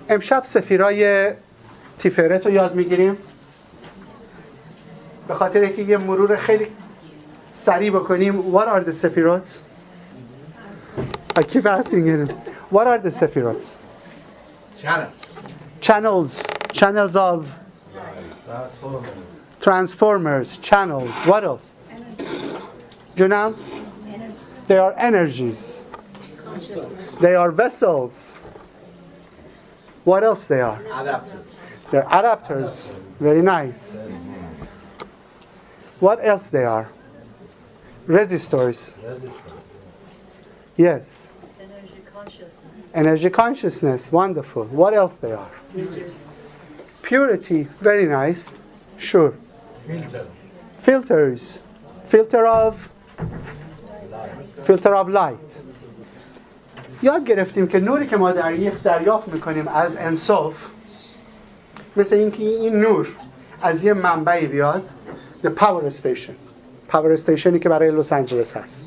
امشب سفیرای تیفرت رو یاد میگیریم. به خاطر اینکه یه مرور خیلی سریع بکنیم. What are the Sephirots? I keep asking him. What are the Sephirots? Channels of transformers, channels. What else? Junam? They are energies. They are vessels. What else they are? Adapters. They're adapters. Very nice. What else they are? Resistors. Yes. Energy consciousness. Energy consciousness. Wonderful. What else they are? Purity. Very nice. Sure. Filters. Filter of light. یاد گرفتیم که نوری که ما دریافت میکنیم از انصاف، مثل اینکه این نور از یه منبعی بیاد، the power stationی که برای لس آنجلس هست.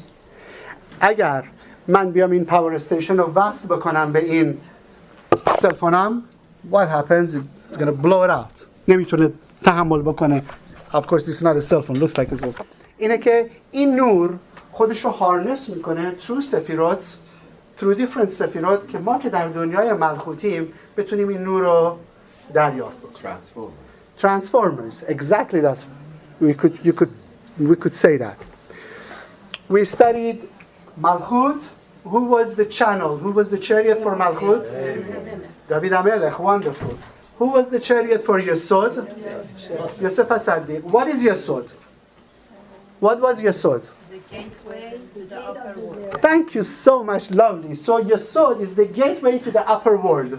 اگر من بیام این پاور استیشن رو وصل بکنم به این سلفونم، what happens? It's going to blow it out. نمیتونه تحمل بکنه. Of course this is not a cell phone. Looks like a cell phone. اینه که این نور خودش رو هارنس میکنه through Sephirot, through different Sephirot که ما که در دنیای ملکوتیم بتونیم این نور رو دریافت کنیم. Transformers. Exactly. That's we could say that. We studied Malchut. Who was the channel? Who was the chariot for Malchut? David HaMelech. Wonderful. Who was the chariot for Yesod? Yosef HaSaddiq. What is Yesod? What was Yesod? The gateway to the upper world. Thank you so much. Lovely. So Yesod is the gateway to the upper world.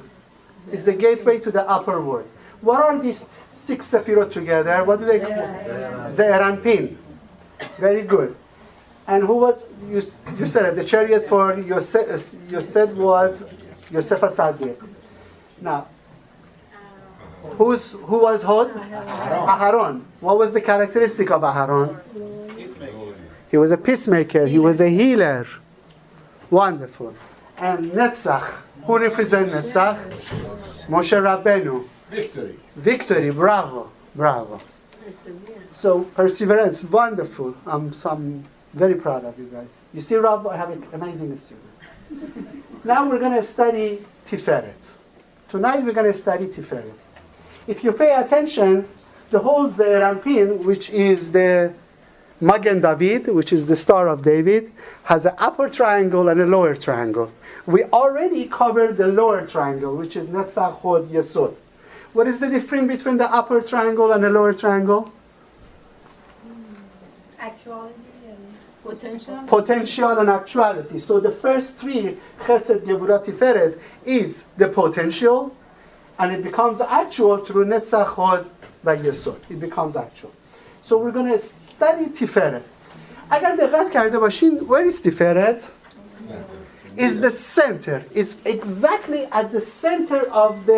Is the gateway to the upper world. What are these 6 Sephirot together? What do they call? Ze'er and Pin. Very good. And who was, you said it, the chariot for Yosef was Yosef HaSaddiq. Now, who was Hod? Aharon. What was the characteristic of Aharon? He was a peacemaker. He was a healer. Wonderful. And Netzach. Who represents Netzach? Moshe Rabbeinu. Victory. Bravo. Perseverance. So perseverance. Wonderful. I'm very proud of you guys. You see, Rob, I have an amazing student. Now we're going to study Tiferet. Tonight we're going to study Tiferet. If you pay attention, the whole Ze'er Anpin, which is the Magen David, which is the Star of David, has an upper triangle and a lower triangle. We already covered the lower triangle, which is Netzach, Hod, Yesod. What is the difference between the upper triangle and the lower triangle? Actuality and Potential and actuality. So the first 3, Chesed, Gevurah, Tiferet, is the potential, and it becomes actual through Netzach, Hod, and Yesod. It becomes actual. So we're going to study Tiferet. اگر دقت کرده باشین, where is Tiferet? Is the center. It's exactly at the center of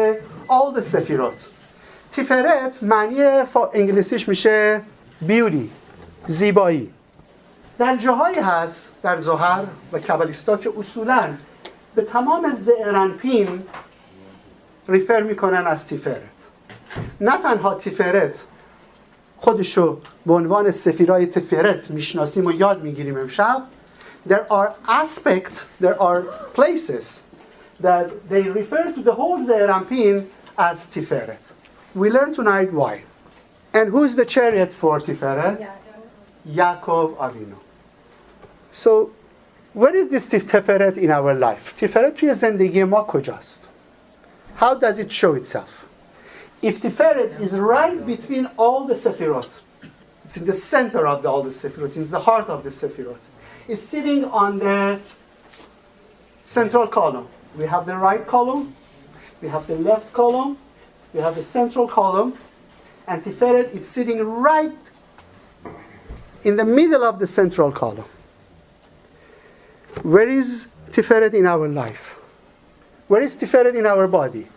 all the Sephirot. Tiferet معنی انگلیسیش میشه beauty, زیبایی. در جاهایی هست در زحر و کبالیستا که اصولاً به تمام زئر انپین ریفر میکنن از تیفرت. نه تنها تیفرت خودشو به عنوان سفیرای تیفرت میشناسیم و یاد میگیریم امشب. There are places that they refer to the whole زئر انپین as تیفرت. We learn tonight why. And who's the chariot for Tiferet? Yaakov Avinu. So, where is this Tiferet in our life? Tiferet توی زندگی ما کجاست? How does it show itself? If Tiferet is right between all the Sephirot, it's in the center of all the Sephirot, it's the heart of the Sephirot. It's sitting on the central column. We have the right column, we have the left column, we have the central column, and Tiferet is sitting right in the middle of the central column. Where is Tiferet in our life? Where is Tiferet in our body?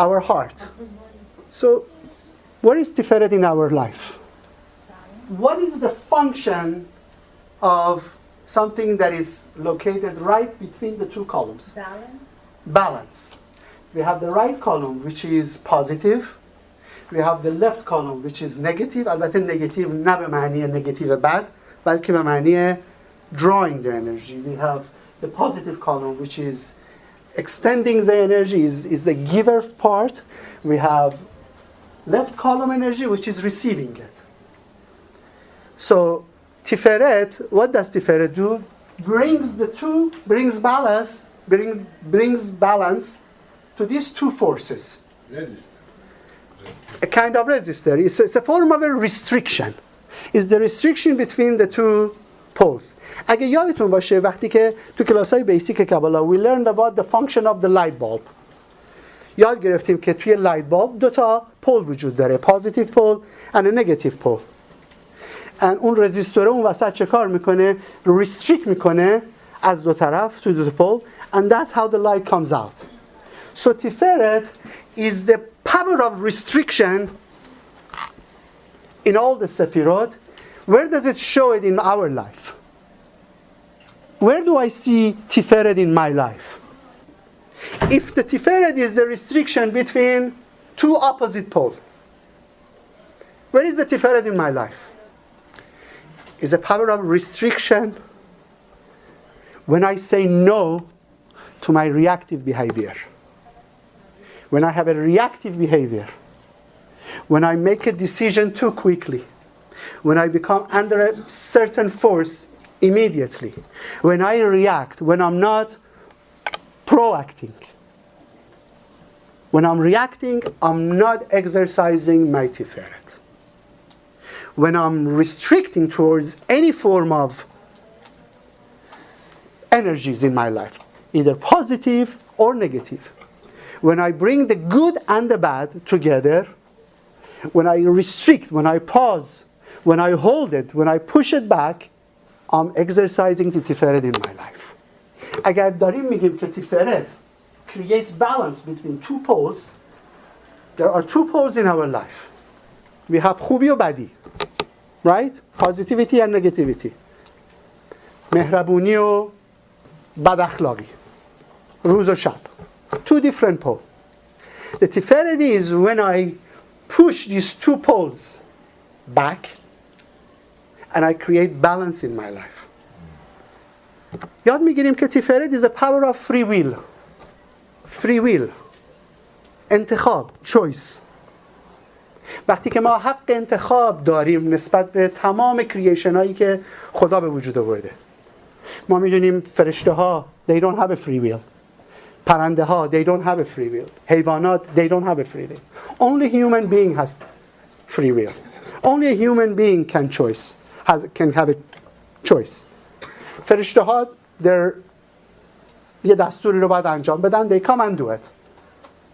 Our heart. So, where is Tiferet in our life? What is the function of something that is located right between the 2 columns? balance. Balance. We have the right column, which is positive. We have the left column, which is negative. البته negative نه به معنی negative bad، بلکه به معنی drawing the energy. We have the positive column, which is extending the energy, is the giver part. We have left column energy, which is receiving it. So Tiferet, what does Tiferet do? Brings balance to these two forces. A kind of resistor. It's a form of a restriction. It's the restriction between the two poles. اگه یادتون باشه وقتی که تو کلاس‌های بیسیک کابالا we learned about the function of the light bulb. یاد گرفتیم که توی light bulb دو تا پول وجود داره. Positive pole and a negative pole. اون رزیستور اون وسط چه کار میکنه؟ restrict میکنه از دو طرف تو دو پول and that's how the light comes out. So Tiferet is the power of restriction in all the Sephirot. Where does it show it in our life? Where do I see Tiferet in my life? If the Tiferet is the restriction between two opposite poles, where is the Tiferet in my life? Is a power of restriction when I say no to my reactive behavior. When I have a reactive behavior. When I make a decision too quickly. When I become under a certain force immediately. When I react. When I'm not proacting. When I'm reacting, I'm not exercising my Tiferet. When I'm restricting towards any form of energies in my life, either positive or negative. When I bring the good and the bad together, when I restrict, when I pause, when I hold it, when I push it back, I'm exercising the Tiferet in my life. اگر داریم میگیم که Tiferet creates balance between two poles, there are two poles in our life. We have خوبی و بدی. Right? Positivity and negativity. مهربونی و بد اخلاقی. روز و شب. Two different poles. The Tiferet is when I push these two poles back and I create balance in my life. یاد میگیریم که Tiferet is a power of free will. Free will. انتخاب. Choice. وقتی که ما حق انتخاب داریم نسبت به تمام کریشن هایی که خدا به وجود آورده. ما میدونیم فرشته ها they don't have a free will. پرنده ها they don't have a free will. حیوانات they don't have a free will. Only human being has free will. Only a human being can have a choice. فرشته ها یه دستوری رو باید انجام بدن. They come and do it.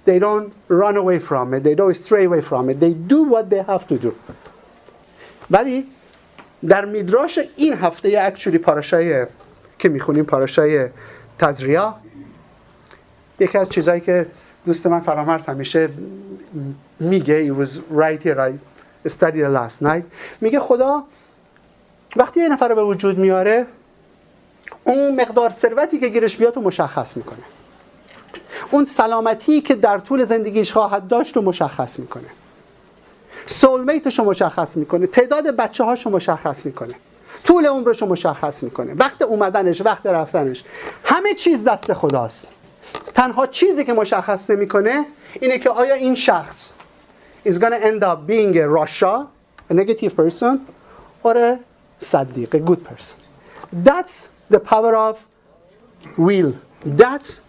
They don't run away from it. They don't stray away from it. They do what they have to do. ولی در میدراش این هفته actually پاراشای که میخونیم پاراشای تزریع یکی از چیزایی که دوست من فرامرز همیشه میگه it was right here I studied it last night میگه خدا وقتی یه نفر رو به وجود میاره اون مقدار ثروتی که گیرش بیاد رو مشخص میکنه. اون سلامتی که در طول زندگیش خواهد داشت رو مشخص میکنه. سولمیتش رو مشخص میکنه. تعداد بچه هاش رو مشخص میکنه. طول عمرش رو مشخص میکنه. وقت اومدنش، وقت رفتنش. همه چیز دست خداست. تنها چیزی که مشخص نمیکنه اینه که آیا این شخص is gonna end up being a Rasha, a negative person, or a Saddiq, a good person. That's the power of will. That's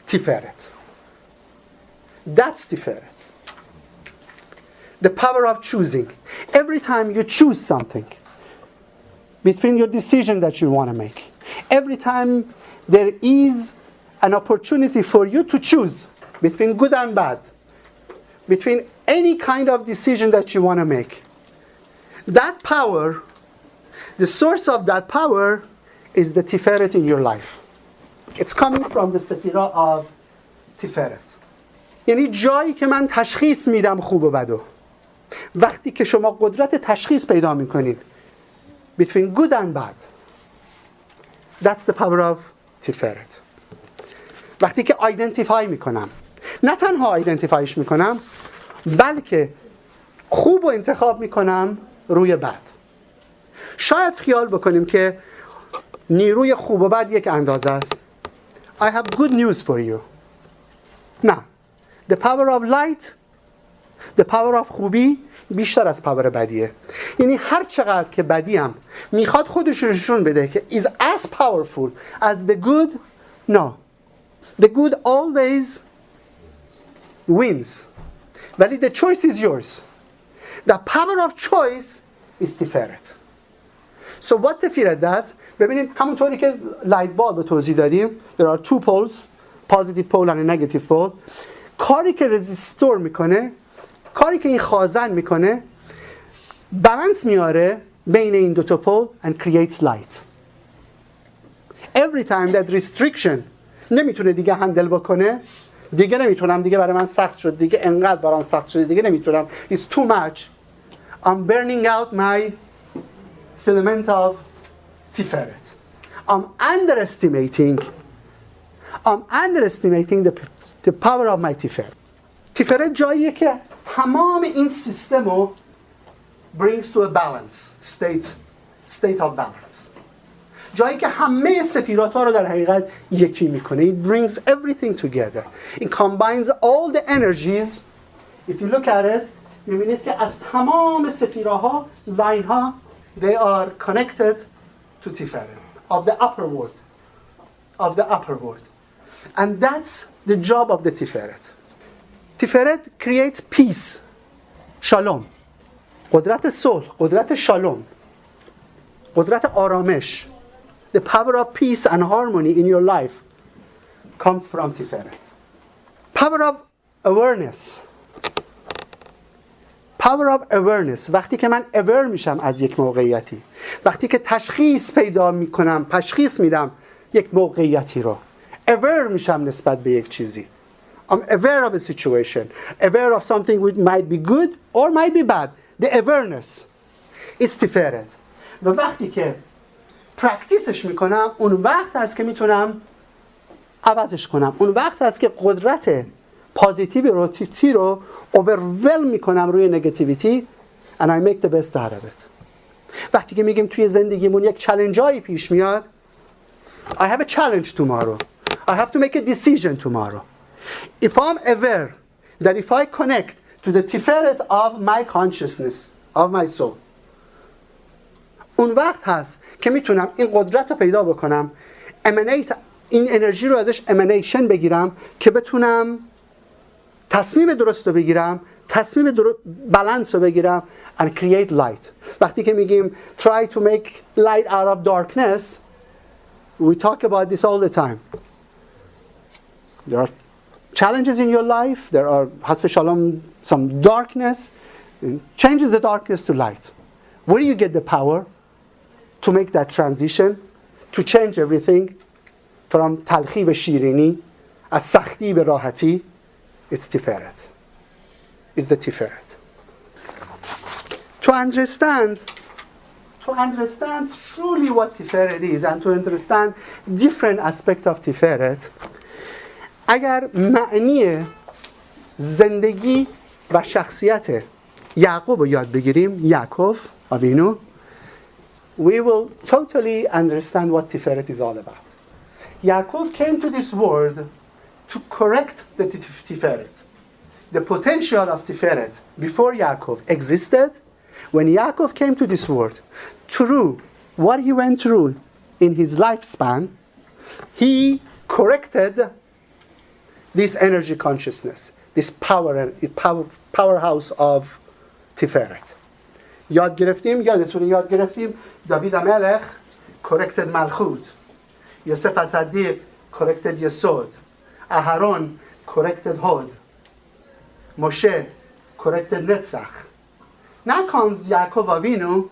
Tiferet. That's Tiferet. The power of choosing. Every time you choose something, between your decision that you want to make, every time there is an opportunity for you to choose between good and bad, between any kind of decision that you want to make, that power, the source of that power is the Tiferet in your life. It's coming from the Sephirot of Tiferet. یعنی جایی که من تشخیص میدم خوب و بدو. وقتی که شما قدرت تشخیص پیدا میکنید between good and bad, that's the power of Tiferet. وقتی که identify میکنم، نه تنها آیدنتیفایش میکنم، بلکه خوب و انتخاب میکنم روی بد. شاید خیال بکنیم که نیروی خوب و بد یک اندازه است. I have good news for you. نه. The power of light, the power of خوبی بیشتر از پاور بدیه. یعنی هر چقدر که بدیم میخواد خودش نشون بده که is as powerful as the good. No. The good always wins. ولی the choice is yours. The power of choice is Tiferet. So what Tiferet does, ببینید همونطوری که light bulb به توضیح دادیم, there are two poles, positive pole and a negative pole. کاری که رزیستور میکنه، کاری که این خازن میکنه، بالانس میاره بین این دو تا پول and creates light. Every time that restriction نمیتونه دیگه هندل بکنه، دیگه نمیتونم، دیگه برای من سخت شد، دیگه انقدر برام سخت شده، دیگه نمیتونم, it's too much, I'm burning out my filament of Tiferet. I'm underestimating the power of my Tiferet. Tiferet جاییه که تمام این سیستم رو brings to a balance, state of balance. جایی که همه سفیرات ها رو در حقیقت یکی میکنه. It brings everything together. It combines all the energies. If you look at it, میبینید که از تمام سفیراها، لاین ها, they are connected to Tiferet, of the upper world. And that's the job of the Tiferet. Tiferet creates peace, shalom. قدرت صلح، قدرت شالوم، قدرت آرامش. The power of peace and harmony in your life comes from Tiferet. Power of awareness. Power of awareness. وقتی که من aware میشم از یک موقعیتی، وقتی که تشخیص میدم یک موقعیتی رو، aware میشم نسبت به یک چیزی. I'm aware of a situation, aware of something which might be good or might be bad. The awareness is Tiferet. و وقتی که پرکتیسش میکنم، اون وقت هست که میتونم عوضش کنم. اون وقت هست که قدرت پازیتیوی رو overwhelm میکنم روی نگاتیویتی and I make the best out of it. وقتی که میگیم توی زندگیمون یک چالنجایی پیش میاد, I have a challenge tomorrow. I have to make a decision tomorrow. If I'm aware that if I connect to the Tiferet of my consciousness, of my soul, اون وقت هست که میتونم این قدرت رو پیدا بکنم, این انرژی رو ازش emanation بگیرم که بتونم تصمیم درست رو بگیرم, بالانس رو بگیرم and create light. وقتی که میگیم try to make light out of darkness, we talk about this all the time. There are challenges in your life, there are, حسب shalom, some darkness, change the darkness to light. Where do you get the power to make that transition, to change everything from تلخی به شیرینی, از سختی به راحتی? It's Tiferet. It's the Tiferet. To understand truly what Tiferet is and to understand different aspects of Tiferet, اگر معنی زندگی و شخصیت یعقوب رو یاد بگیریم, یعقوب آوینو, we will totally understand what Tiferet is all about. Yaakov came to this world to correct the Tiferet. The potential of Tiferet before Yaakov existed. When Yaakov came to this world, through what he went through in his lifespan, he corrected this energy consciousness, this powerhouse of Tiferet. یاد گرفتیم داوید ملک corrected ملخوت, یوسف صدیق corrected یسود, اهرون corrected هود, موشه corrected نتسخ. Now comes Yaakov Avinu,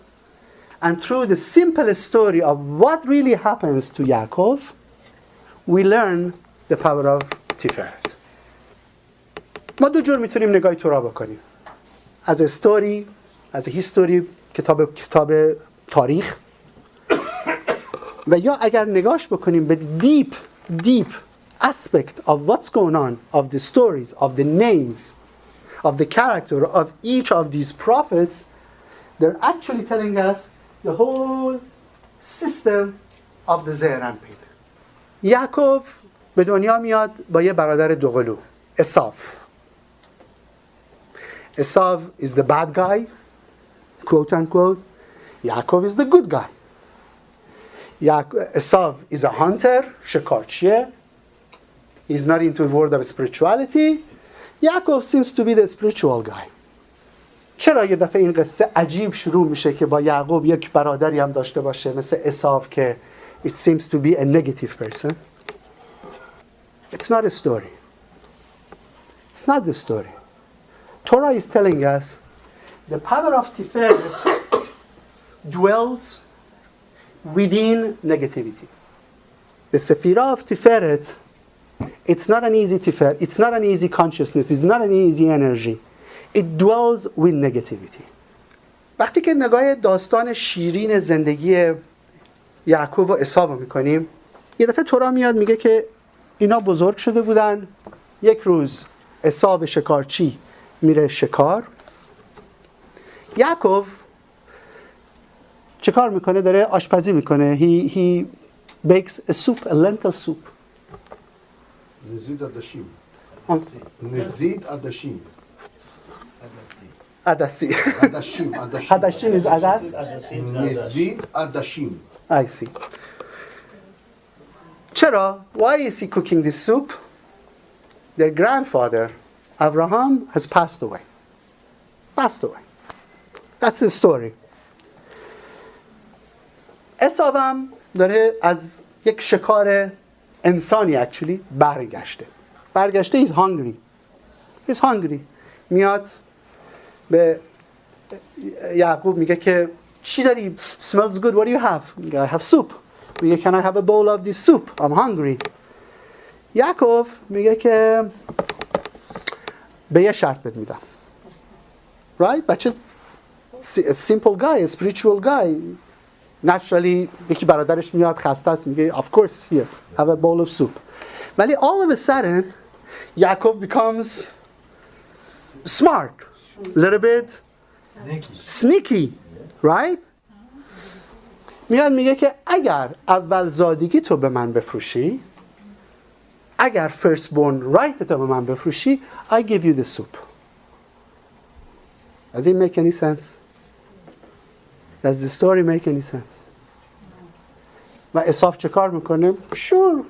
and through the simple story of what really happens to Yaakov, we learn the power of Tiferet. ما دو جور میتونیم نگاه تورا بکنیم. As a story, as a history, کتاب تاریخ, و یا اگر نگاش بکنیم به deep aspect of what's going on, of the stories, of the names, of the character of each of these prophets, they're actually telling us the whole system of the زهر انپین. یعقوب به دنیا میاد با یه برادر دوقلو، اساو. Esav is the bad guy, quote unquote. Yaakov is the good guy. Esav is a hunter, shekarchiye. He's not into the world of spirituality. Yaakov seems to be the spiritual guy. چرا یه دفعه این قصه عجیب شروع میشه که با یعقوب یک برادری هم داشته باشه مثل اساو که it seems to be a negative person? It's not a story. It's not the story. Torah is telling us the power of Tiferet dwells within negativity. The Sephirot of Tiferet, it's not an easy Tiferet, it's not an easy consciousness, it's not an easy energy. It dwells with negativity. وقتی که نگاه داستان شیرین زندگی یعقوب و عیسی میکنیم، یه دفعه تورا میاد میگه که اینا بزرگ شده بودن. یک روز عیسی شکارچی میره شکار. یعقوب چه کار میکنه؟ داره آشپزی میکنه. He bakes a soup, a lentil soup. نزید عدشیم. نزید عدشیم. عدسی. عدشیم. عدشیم is عدس. نزید عدشیم. I see. چرا? Why is he cooking this soup? Their grandfather, Abraham, has passed away. Passed away. That's the story. اساو هم داره از یک شکار انسانی actually برگشته. He's hungry. He's hungry. میاد به یعقوب میگه که چی داری؟ Smells good. What do you have? I have soup. میگه can I have a bowl of this soup? I'm hungry. یعقوب میگه که به یه شرط بهت میدم. Right? بچه a simple guy, a spiritual guy. Naturally یکی برادرش میاد خسته است میگه of course here have a bowl of soup. ولی all of a sudden Yaakov becomes smart, a little bit sneaky, right? میاد میگه که اگر اول زادگی تو به من بفروشی، اگر first born right تو به من بفروشی، I give you the soup. Does it make any sense? Does the story make any sense? و اساف چه کار میکنه؟ Sure,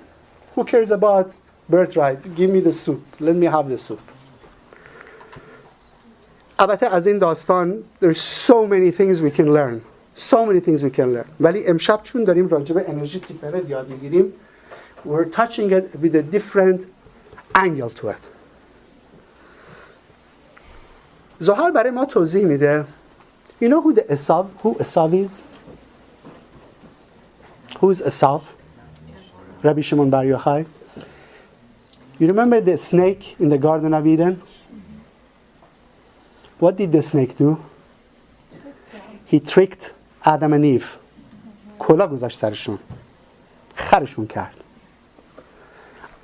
who cares about birthright? Give me the soup. Let me have the soup. البته از این داستان there's so many things we can learn. So many things we can learn. ولی امشب چون داریم راجع به انرژی تیفرت یاد میگیریم we're touching it with a different angle to it. زحل برای ما توضیح میده. You know who Esav is? Who is Esav? Rabbi Shimon Bar Yochai. You remember the snake in the Garden of Eden? What did the snake do? He tricked Adam and Eve. کلا گذاشت سرشون. خرشون کرد.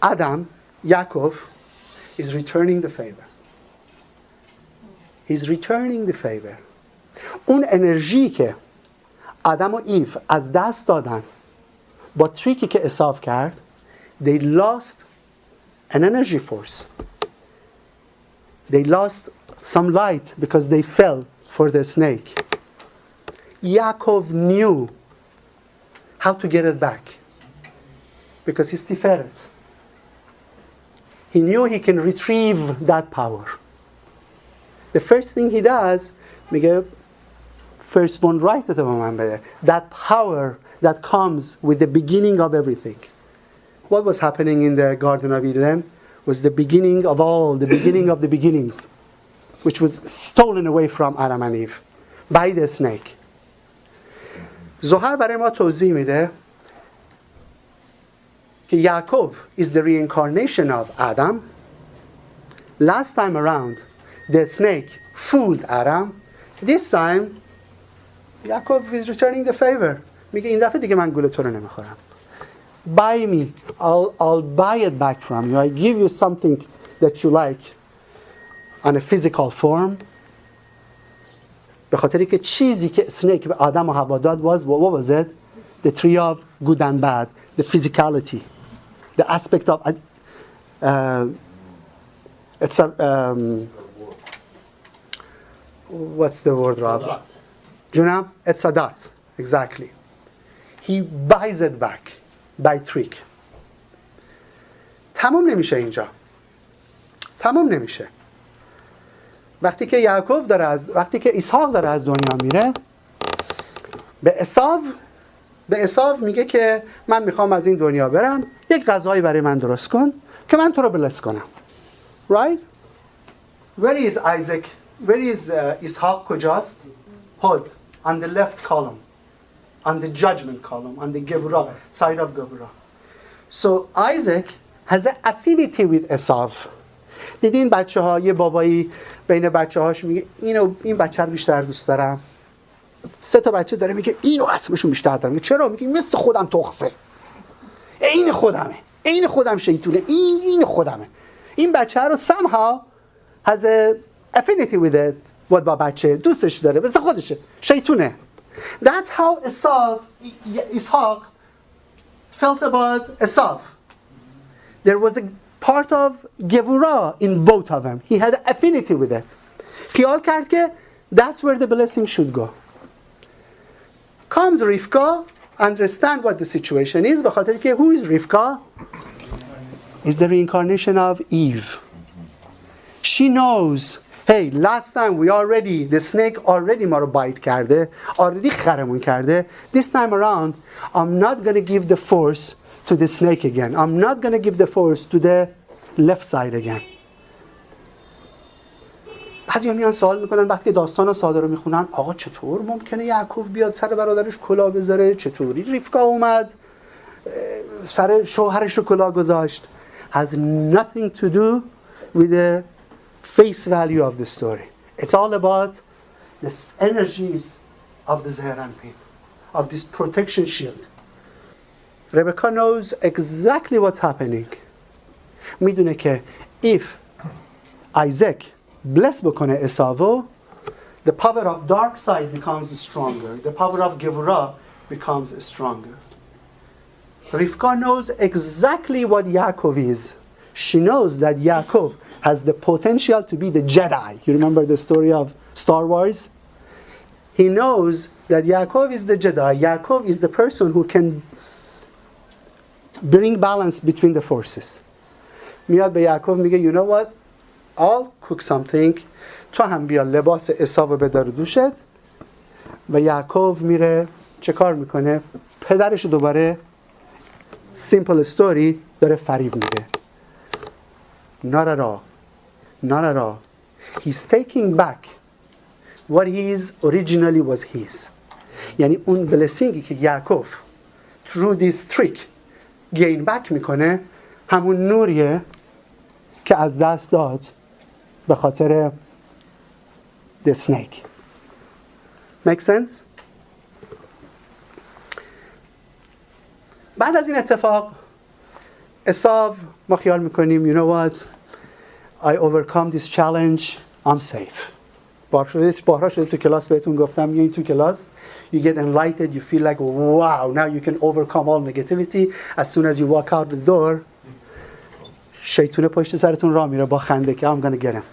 Adam, Yaakov, is returning the favor. He's returning the favor. اون انرژی که آدم و ایف از دست دادن با تریکی که اساف کرد they lost an energy force. They lost some light because they fell for the snake. Yaakov knew how to get it back because he's Tiferet. He knew he can retrieve that power. The first thing he does, میگه firstborn right to the man, that power that comes with the beginning of everything. What was happening in the Garden of Eden was the beginning of all, the beginning of the beginnings, which was stolen away from Adam and Eve by the snake. زحل برای ما توضیح میده که Yaakov is the reincarnation of Adam. Last time around, the snake fooled Adam. This time, Yaakov is returning the favor. میگه این دفعه دیگه من گول تو رو نمیخورم. buy me, I'll buy it back from you. I give you something that you like on a physical form. به خاطری که چیزی که snake به آدم و حوا داد what was it? The tree of good and bad, the physicality, the aspect of it's a what's the word, Rob? Junam? It's a dot, exactly. He buys it back by trick. تمام نمیشه اینجا. تمام نمیشه. وقتی که اسحاق داره از دنیا میره، به عیسی میگه که من میخوام از این دنیا برم، یک غذایی برای من درست کن که من تو رو بلس کنم. Right? Where is Isaac? Where is Ishaq کجاست؟ Hold. On the left column. On the judgment column. On the Gevurah, side of Gevurah. So Isaac has an affinity with Esau. دیدین بچه ها یه بابایی بین بچه هاش میگه این بچه رو بیشتر دوست دارم. 3 تا بچه داره میگه اینو اسمشون بیشتر دارم. میگه چرا؟ میگه مثل خودم تخصه. این خودم شیطونه. این خودمه. این بچه رو somehow has a affinity with it. با بچه دوستش داره. مثل خودشه. شیطونه. That's how Ishaq felt about Esau. There was a part of Gevurah in both of them. He had an affinity with it. خیال کرد که that's where the blessing should go. Comes Rivka, understand what the situation is. بخاطر که who is Rivka? Is the reincarnation of Eve. She knows, hey, last time the snake already ما رو bite کرده, already خرمون کرده. This time around, I'm not going to give the force to the snake again. I'm not going to give the force to the left side again. بعضی میان سوال میکنن وقتی داستان ساده رو میخونن آقا چطور ممکنه یعقوب بیاد سر برادرش کلاه بذاره؟ چطوری ریفکا اومد سر شوهرش رو کلاه گذاشت؟ Has nothing to do with the face value of the story. It's all about the energies of the Zeranpin, of this protection shield. Rebecca knows exactly what's happening. میدونه که if Isaac bless بکنه اساو, the power of dark side becomes stronger. The power of Gevurah becomes stronger. Rivka knows exactly what Yaakov is. She knows that Yaakov has the potential to be the Jedi. You remember the story of Star Wars? He knows that Yaakov is the Jedi. Yaakov is the person who can bring balance between the forces. میاد به یعقوب میگه you know what? I'll cook something. تو هم بیا لباس عیسو بدار دوشت. و یعقوب میره چه کار میکنه؟ پدرش دوباره simple story داره فریب میده. Not at all. Not at all. He's taking back what his originally was his. یعنی اون blessing که یعقوب through this trick gain back میکنه همون نوریه که از دست داد به خاطر the snake. Make sense? بعد از این اتفاق اساو ما خیال میکنیم you know what I overcome this challenge I'm safe. بارها شده تو کلاس بهتون گفتم میایین تو کلاس you get enlightened you feel like wow now you can overcome all negativity as soon as you walk out the door شیطونه پشت سرتون راه میره با خنده که I'm gonna get him.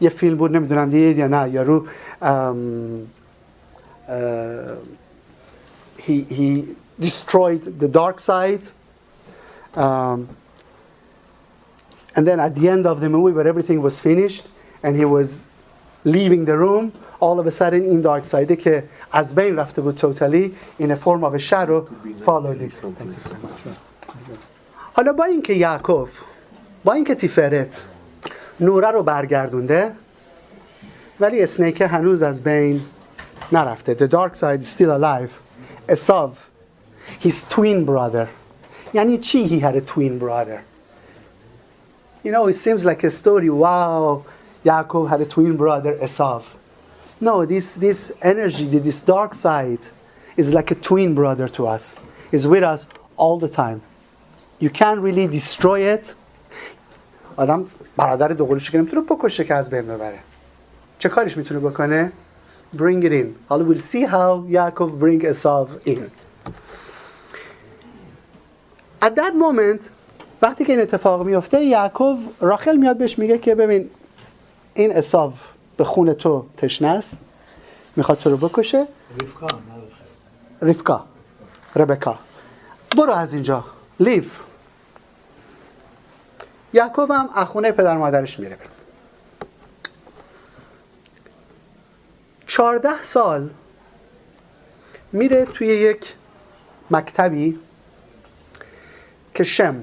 یه فیلم بود نمیدونم دیدید یا نه یارو he destroyed the dark side and then at the end of the movie where everything was finished and he was leaving the room all of a sudden in dark side که از بین رفته بود totally in a form of a shadow followed it. حالا با اینکه یعقوب با اینکه تیفرت نوره رو برگردونده ولی اسنیک هنوز از بین نرفته. The dark side is still alive. Esau, his twin brother. یعنی چی he had a twin brother? You know, it seems like a story. Wow, Yaakov had a twin brother, Esau. No, this energy, this dark side is like a twin brother to us. Is with us all the time. You can't really destroy it. آدم برادر دوقلوشو که نمیتونه بکشه که از بین ببره. چه کارش میتونه بکنه؟ Bring it in. حالا we'll see how Yaakov bring Esav in. At that moment وقتی که این اتفاق میفته یعقوب راخل میاد بهش میگه که ببین این اساو به خون تو تشنه است میخواد تو رو بکشه. ربکا برو از اینجا لیو. یعقوب هم از خونه پدر مادرش میره. 14 سال میره توی یک مکتبی که شم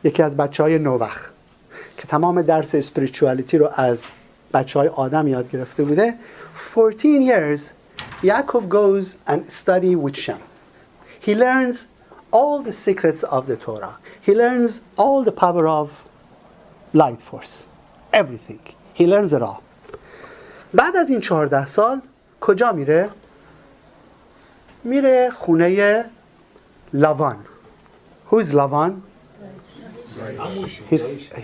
یکی از بچه‌های نوبخ که تمام درس اسپریچوالیتی رو از بچه‌های آدم یاد گرفته بوده. 14 years Yaakov goes and study with Shem. He learns all the secrets of the Torah. He learns all the power of light force. Everything. He learns it all. بعد از این 14 سال کجا میره؟ میره خونه لوان. Who is Lavan?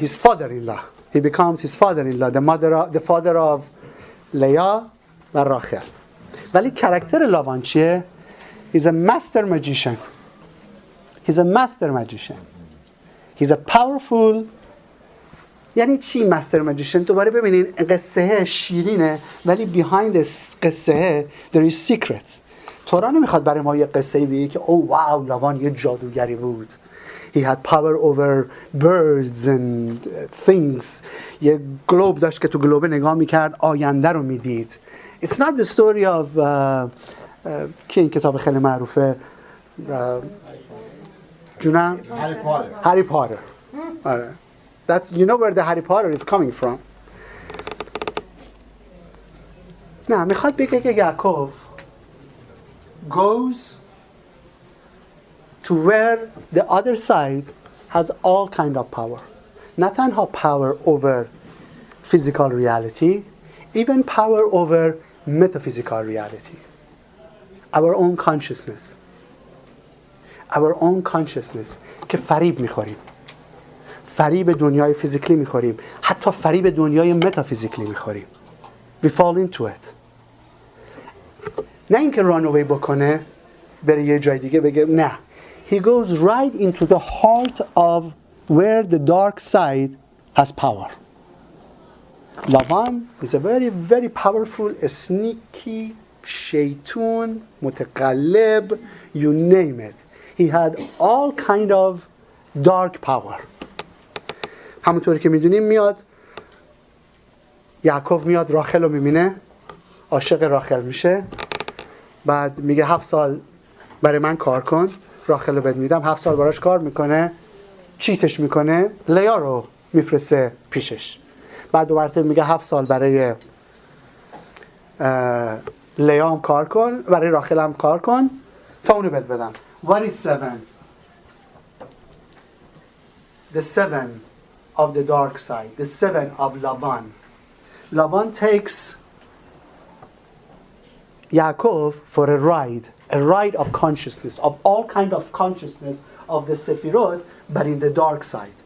His father-in-law. He becomes his father-in-law, the father of Leah و راخل. ولی کاراکتر لاوان چیه؟ He's a master magician. He's a master magician. He's a powerful. یعنی چی master magician؟ دوباره ببینین قصه شیرینه ولی behind قصه there is secret. تورا نمیخواد برای ما یه قصه بگه که او واو لاوان یه جادوگری بود. He had power over birds and things. یه گلوب داشت که تو گلوب نگاه میکرد آینده رو میدید. It's not the story of که این کتاب خیلی معروفه جونم هری پاتر. That's you know where the Harry Potter is coming from. نه میخواد بگه که یعقوب goes to where the other side has all kind of power. نه تنها power over physical reality, even power over metaphysical reality. Our own consciousness. Our own consciousness که فریب میخوریم. فریب دنیای فیزیکلی میخوریم. حتی فریب دنیای متافیزیکلی میخوریم. We fall into it. نه اینکه run away بکنه بره یه جای دیگه بگه نه. He goes right into the heart of where the dark side has power. Lavan is a very, very powerful, sneaky, shaytun, mutaqallib, you name it. He had all kind of dark power. همونطوری که میدونیم میاد یعقوب میاد راخل رو میبینه عاشق راخل میشه بعد میگه 7 سال برای من کار کن راخل رو بهت میدم 7 سال براش کار میکنه چیتش میکنه لیا رو میفرسته پیشش بعد دوباره میگه 7 سال برای لیا هم کار کن برای راخل هم کار کن تا اونو بهت بدم. What is 7? The 7 of the dark side, the 7 of Lavan. Lavan takes Yaakov for a ride of consciousness, of all kind of consciousness of the Sephirot, but in the dark side.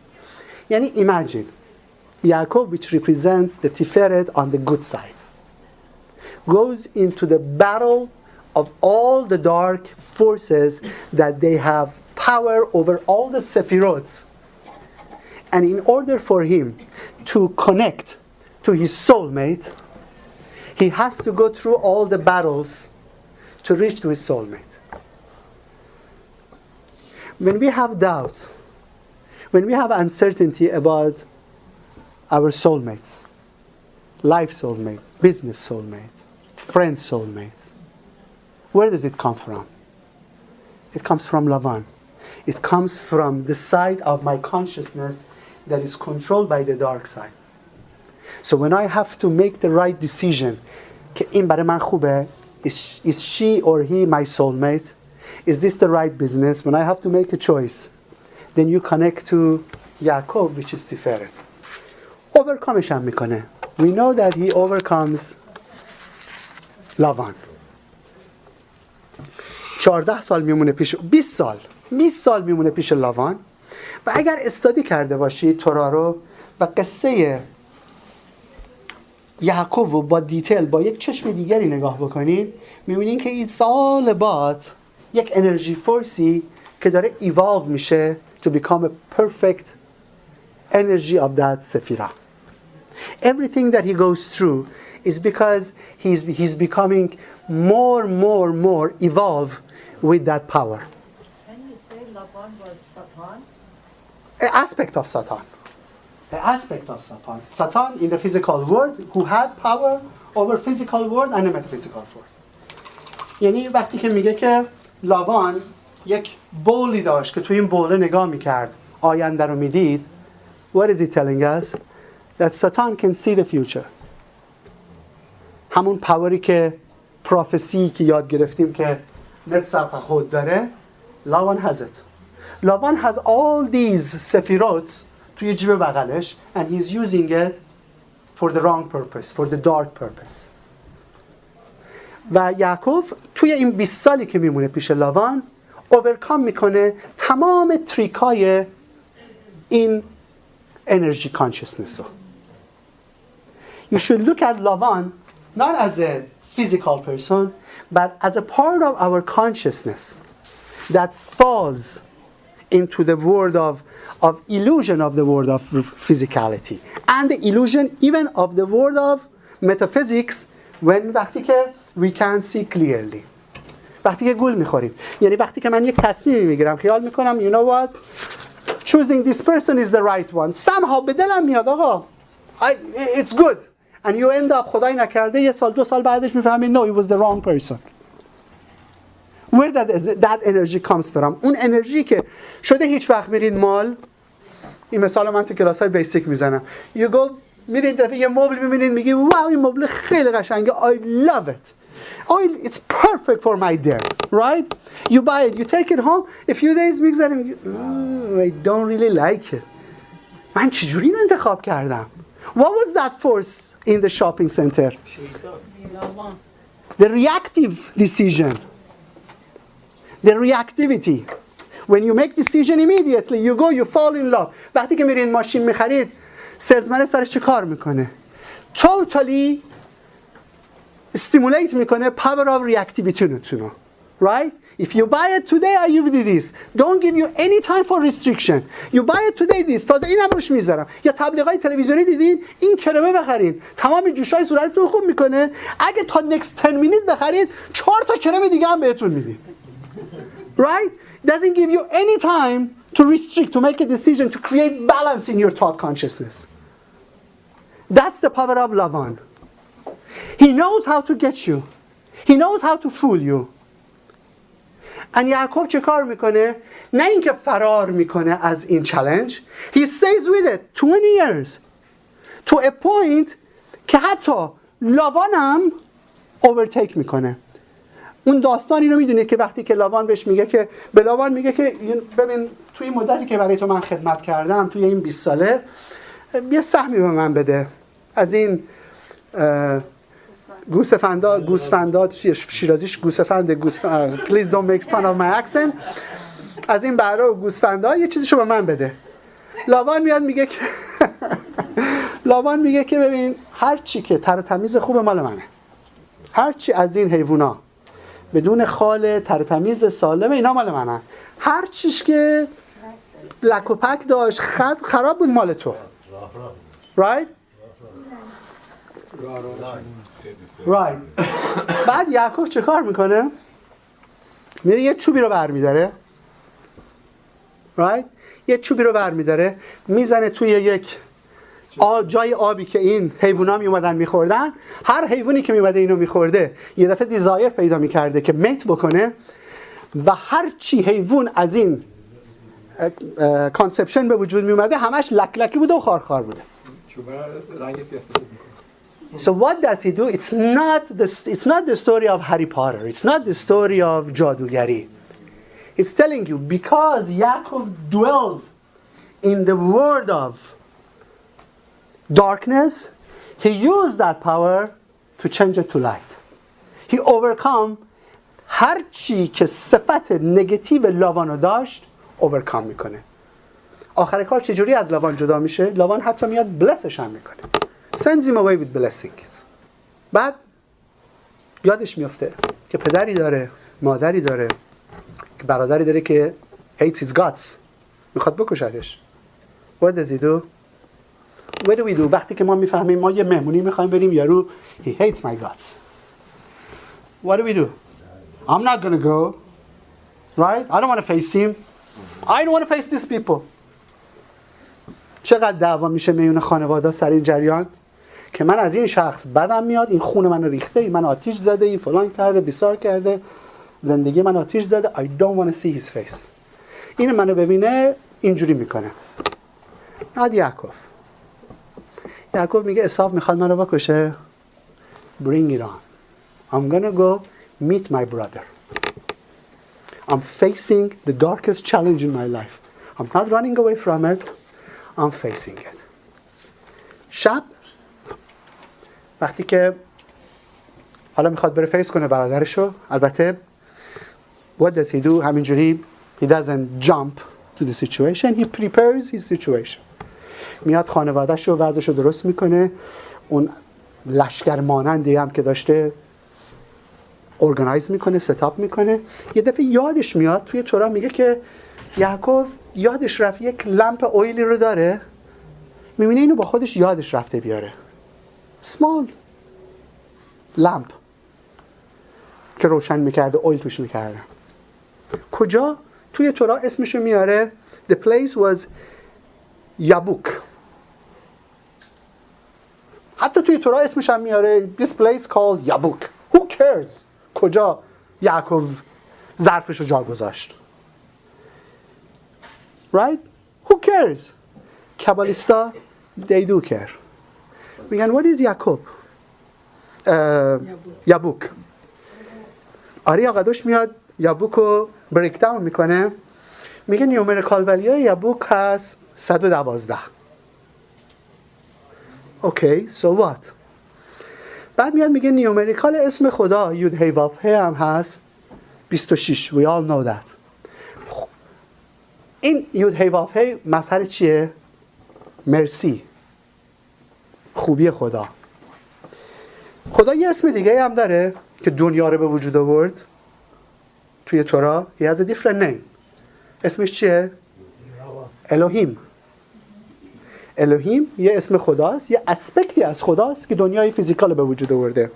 Yani imagine, Yaakov, which represents the Tiferet on the good side, goes into the battle of all the dark forces that they have power over all the Sephirots. And in order for him to connect to his soulmate, he has to go through all the battles to reach to his soulmate. When we have doubt, when we have uncertainty about our soulmates, life soulmate, business soulmate, friend soulmate, where does it come from? It comes from Lavan. It comes from the side of my consciousness that is controlled by the dark side. So when I have to make the right decision, که این برای من خوبه, is she or he my soulmate? Is this the right business? When I have to make a choice, then you connect to Yaakov, which is Tiferet. Overcomeش هم میکنه. We know that he overcomes Lavan. 14 سال میمونه پیش 20 سال 20 سال میمونه پیش لاوان و اگر استادی کرده باشید تورا رو و قصه یعقوب رو با دیتیل با یک چشم دیگری نگاه بکنید میبینید که این سال بعد یک انرژی فورسی که داره ایوالو میشه to become a perfect energy of that Sephirot. Everything that he goes through is because he's becoming more evolved with that power. Can you say Laban was Satan? An aspect of Satan. The aspect of Satan. Satan in the physical world who had power over physical world and the metaphysical world. یعنی وقتی که میگه که لاوان یک بولی داشت که توی این بوله نگاه میکرد آینده رو میدید. What is he telling us? That Satan can see the future. همون پاوری که پروفسی که یاد گرفتیم که نتسخ خود داره لاوان has it. لاوان has all these Sephirots توی جیب بغلش and he's using it for the wrong purpose, for the dark purpose. و یعقوب توی این 20 سالی که میمونه پیش لاوان اوورکام میکنه تمام تریکای این energy consciousness. You should look at Lavan not as a physical person, but as a part of our consciousness that falls into the world of illusion of the world of physicality and the illusion even of the world of metaphysics when وقتی که we can see clearly. وقتی که گول میخوریم. یعنی وقتی که من یک تصمیمی میگیرم خیال میکنم you know what? Choosing this person is the right one. Somehow به دلم میاد آقا it's good. And you end up خدای نکرده یه سال 2 سال بعدش میفهمی no it was the wrong person. Where that energy comes from. اون انرژی که شده هیچ وقت میرید مال این مثال من تو کلاس‌های بیسیک میزنم. You go میرید دفعه یه مبل میبینید میگی واو این مبل خیلی قشنگه I love it. Oh, it's perfect for my dear, right? You buy it, you take it home. A few days میگذاریم I don't really like it. من چجوری این انتخاب کردم؟ What was that force in the shopping center? The reactive decision. The reactivity. When you make decision immediately, you go, you fall in love. وقتی که میرین ماشین میخرید سلزمن سرش چه کار میکنه؟ Totally stimulate میکنه power of reactivity نتونو. Right? If you buy it today, I give you this. Don't give you any time for restriction. You buy it today this. تازه اینم روش میذارم. یا تبلیغات تلویزیونی دیدین این کرمه بخرین. تمام جوشای صورتتون خوب میکنه. اگه تا next 10 minutes بخرید 4 تا کرم دیگه هم بهتون میدیم. Right? Doesn't give you any time to restrict, to make a decision, to create balance in your thought consciousness. That's the power of Lavan. He knows how to get you. He knows how to fool you. And یعقوب چه کار میکنه؟ نه اینکه فرار میکنه از این challenge. He stays with it 20 years. To a point که حتی لاوانم overtake میکنه. اون داستان اینو میدونید که وقتی که لاوان بهش میگه که به لاوان میگه که ببین توی این مدتی که برای تو من خدمت کردم توی این 20 ساله یه سهمی به من بده از این گوسفندات شیرازیش گوسفند please don't make fun of my accent از این بره و گوسفندا یه چیزیشو به من بده. لاوان میاد میگه که لاوان میگه که ببین هر چی که تر و تمیز خوب مال منه. هر چی از این حیونا بدون خال تر و تمیز سالم اینا مال منه. هر چیش که لک و پک داشت خراب بود مال تو. Right? Right. بعد یعقوب چه کار میکنه؟ میره یه چوبی رو برمیداره. Right? یه چوبی رو برمیداره میزنه توی یک جای آبی که این حیوونا میومدن میخوردن. هر حیوانی که میومده اینو میخورده یه دفعه دیزایر پیدا میکرده که میت بکنه و هر چی حیوان از این کانسپشن به وجود میومده همش لک لکی بوده و خارخار بوده. So what does he do? It's not the story of Harry Potter. It's not the story of جادوگری. It's telling you because Yaakov dwelled in the world of darkness, he used that power to change it to light. He overcome هر چی که صفت نگاتیو لاوانو داشت اوورکام میکنه. آخر کار چجوری از لاوان جدا میشه؟ لاوان حتی میاد بلسش هم میکنه. sends him away with blessings. بعد یادش میفته که پدری داره، مادری داره، که برادری داره که hates his guts، میخواد بکشدش. What does he do? What do we do؟ وقتی که ما میفهمیم ما یه مهمونی میخوایم بریم، یارو he hates my guts. What do we do? I'm not gonna go. Right? I don't want to face him. I don't want to face these people. چقدر دعوا میشه میون خانواده سر این جریان که من از این شخص بدم میاد، این خون منو ریخته، این من آتیش زده، این فلان کرده، بیسار کرده، زندگی من آتیش زده. I don't want to see his face. این منو ببینه اینجوری میکنه. بعد یعقوب میگه عیسی میخواد منو بکشه. Bring it on. I'm gonna go meet my brother. I'm facing the darkest challenge in my life. I'm not running away from it. I'm facing it. شب وقتی که حالا میخواد بره فیس کنه برادرشو، البته what does he do؟ همینجوری he doesn't jump to the situation. He prepares his situation. میاد خانوادهشو وضعشو درست میکنه، اون لشکر مانندی هم که داشته ارگانایز میکنه، ستاپ میکنه. یه دفعه یادش میاد، توی تورا میگه که یعقوب یادش رفت یک لمپ اویلی رو داره، میبینه اینو با خودش یادش رفته بیاره. small لمپ که روشن میکرده، اویل توش میکرده. کجا؟ توی تورا اسمشو میاره the place was یابوک. حتی توی تورا اسمش هم میاره this place called یابوک. who cares کجا یعقوب ظرفشو جا گذاشت. right? who cares؟ کابالیستا they do care. میگن what is یعقوب؟ یابوک. آری آقادوش میاد یابوکو بریک داون میکنه، میگه نیومریکال ولیای یابوک هست 112. اوکی so what؟ بعد میاد میگه نیومریکال اسم خدا یود هی واف هی هم هست 26. we all know that. این یود هی واف هی مظهر چیه؟ مرسی، خوبی خدا. خدا یه اسم دیگه هم داره که دنیا رو به وجود آورد توی تورا. he has a different name. اسمش چیه؟ الوهیم. الوهیم یه اسم خداست، یه اسپکتی از خداست که دنیای فیزیکال به وجود آورده.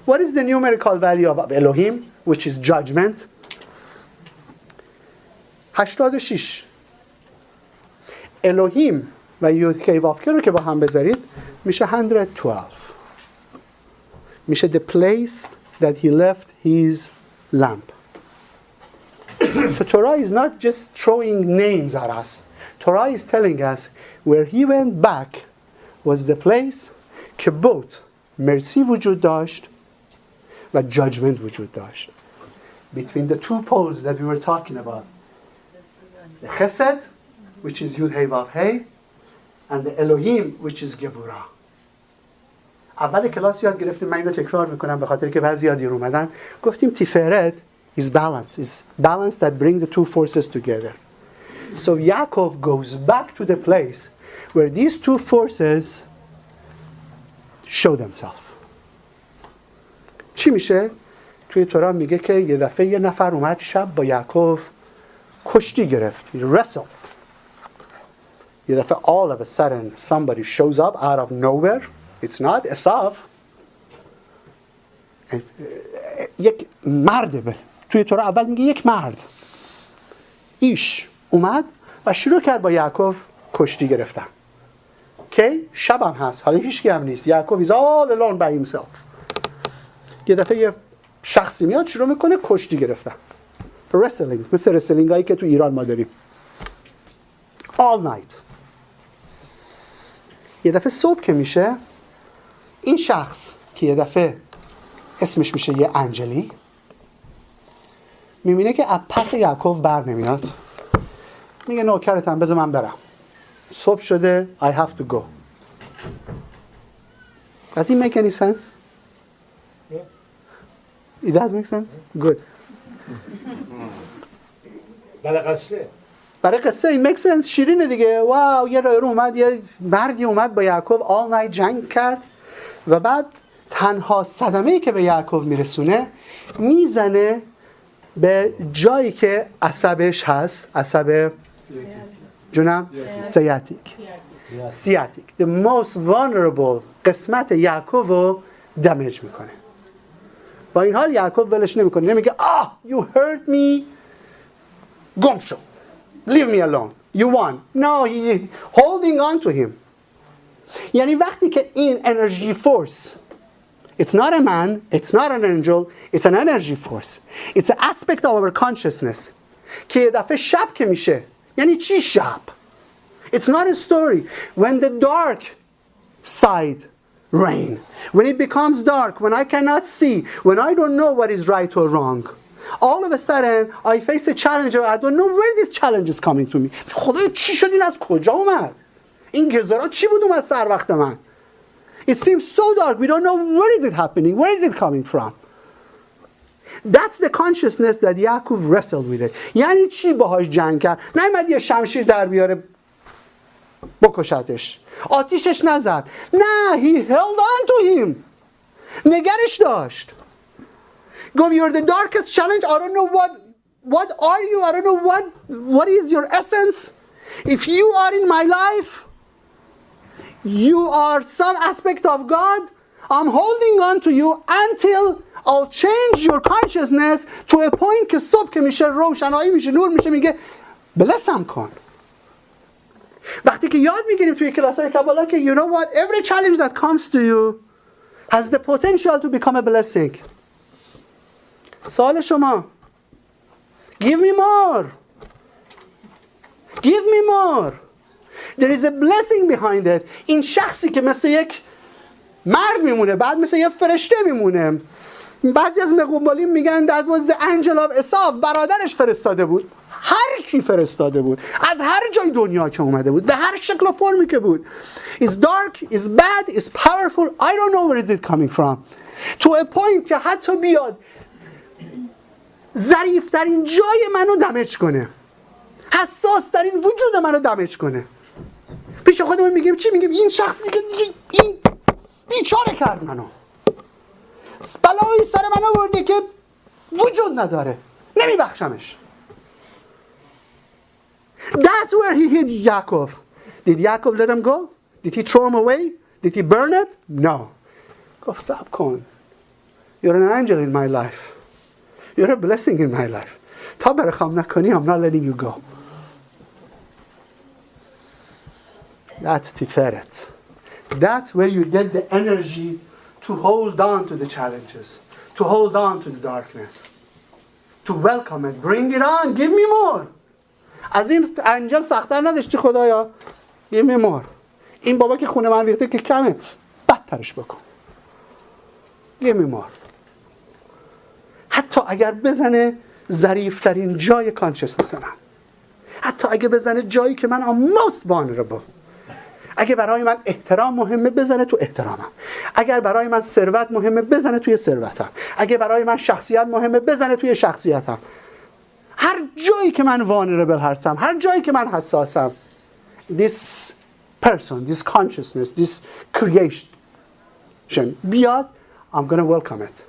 What is the numerical value of Elohim which is judgment؟ 86. الوهیم و یود کی واف که رو که با هم بذارید میشه 112. میشه the place that he left his lamp. So Torah is not just throwing names at us. Torah is telling us where he went back was the place که both mercy وجود داشت و judgment وجود داشت. Between the two poles that we were talking about. The chesed, which is Yud Hey Vav Hey, and the Elohim, which is Gevurah. اول کلاس یاد گرفتیم، من اینو تکرار میکنم به خاطر که بعضی یاد اومدن. گفتیم تیفرت is balance, is balance that bring the two forces together. So Yaakov goes back to the place where these two forces show themselves. چی میشه؟ توی تورا میگه که یه دفعه یه نفر اومد شب با یعقوب کشتی گرفت. He wrestled. یه دفعه all of a sudden somebody shows up out of nowhere. It's not Esav. یک مرد توی تورا اول میگه یک مرد ایش اومد و شروع کرد با یعقوب کشتی گرفتن. کی؟ شبم هست، حالا هیچ کی هم نیست. یعقوب is all alone by himself. یه دفعه یه شخصی میاد شروع میکنه کشتی گرفتن. wrestling، مثل رسلینگ هایی که تو ایران ما داریم. all night. یه دفعه صبح که میشه این شخص که یه دفعه اسمش میشه یه انجلی، میبینه که از پس یعقوب بر نمیاد. میگه نوکرتم بذار من برم، صبح شده I have to go. Does it make any sense? Yeah. It does make sense? Good. برای قصه این make sense شیرینه دیگه. واو یه رایرو اومد، یه مردی اومد با یعقوب all night جنگ کرد و بعد تنها صدمه‌ای که به یعقوب میرسونه میزنه به جایی که عصبش هست، عصب جونم سیاتیک the most vulnerable قسمت یعقوب رو دمیج میکنه. با این حال یعقوب ولش نمیکنه، نمیگه you hurt me گم شو leave me alone you won. no he holding on to him. یعنی وقتی که این energy force it's not a man, it's not an angel, it's an energy force. It's an aspect of our consciousness. که یه دفعه شب که میشه، یعنی چی شب؟ It's not a story. When the dark side reign, when it becomes dark, when I cannot see, when I don't know what is right or wrong, all of a sudden I face a challenge and I don't know where this challenge is coming to me. خدایا چی شد این از کجا اومد؟ این گزارا چی بود اومد سر وقت من؟ It seems so dark. We don't know where is it happening. Where is it coming from? That's the consciousness that Yaakov wrestled with it. یعنی چی باهاش جنگ کرد؟ نیامد یه شمشیر در بیاره بکشتش. آتیشش نزد. نه, he held on to him. نگرش داشت. گفت you're the darkest challenge. I don't know what are you? I don't know what is your essence. If you are in my life, you are some aspect of God. I'm holding on to you until I'll change your consciousness to a point که صبح که میشه روشنایی میشه نور میشه میگه بلسم کن. وقتی که یاد میگیریم توی کلاس‌های کبالا که you know what, every challenge that comes to you has the potential to become a blessing. سوال شما give me more. Give me more. There is a blessing behind it. این شخصی که مثل یک مرد میمونه بعد مثل یک فرشته میمونه. بعضی از مقومالین میگن that was the angel of Esau. برادرش فرستاده بود. هر کی فرستاده بود. از هر جای دنیا که اومده بود. به هر شکل و فرمی که بود. It's dark, it's bad, it's powerful. I don't know where is it coming from. To a point که حتی بیاد ظریف‌ترین جای منو دمیج کنه. حساس‌ترین وجود منو دمیج کنه. پیش خودمون میگیم چی میگیم؟ این شخصی که این بیچاره کرد منو. بلایی سر من آورده که وجود نداره. نمیبخشمش. That's where he hit Yaakov. Did Yaakov let him go? Did he throw him away? Did he burn it? No. گفت صبر کن. You're an angel in my life. You're a blessing in my life. تا برخوام نکنی I'm not letting you go. That's Tiferet. That's where you get the energy to hold on to the challenges, to hold on to the darkness, to welcome it, bring it on, give me more. از این انجل سخت‌تر نداشتی خدایا. give me more. این بابا که خونه من ریخته که کمه. بدترش بکن. give me more. حتی اگر بزنه ظریف‌ترین جای کانشسنس من. حتی اگه بزنه جایی که من am most vulnerable. اگه برای من احترام مهمه بزنه تو احترامم. اگر برای من ثروت مهمه بزنه توی ثروتم. اگه برای من شخصیت مهمه بزنه توی شخصیتم. هر جایی که من vulnerable هستم، هر جایی که من حساسم، this person, this consciousness, this creation بیاد, I'm going to welcome it.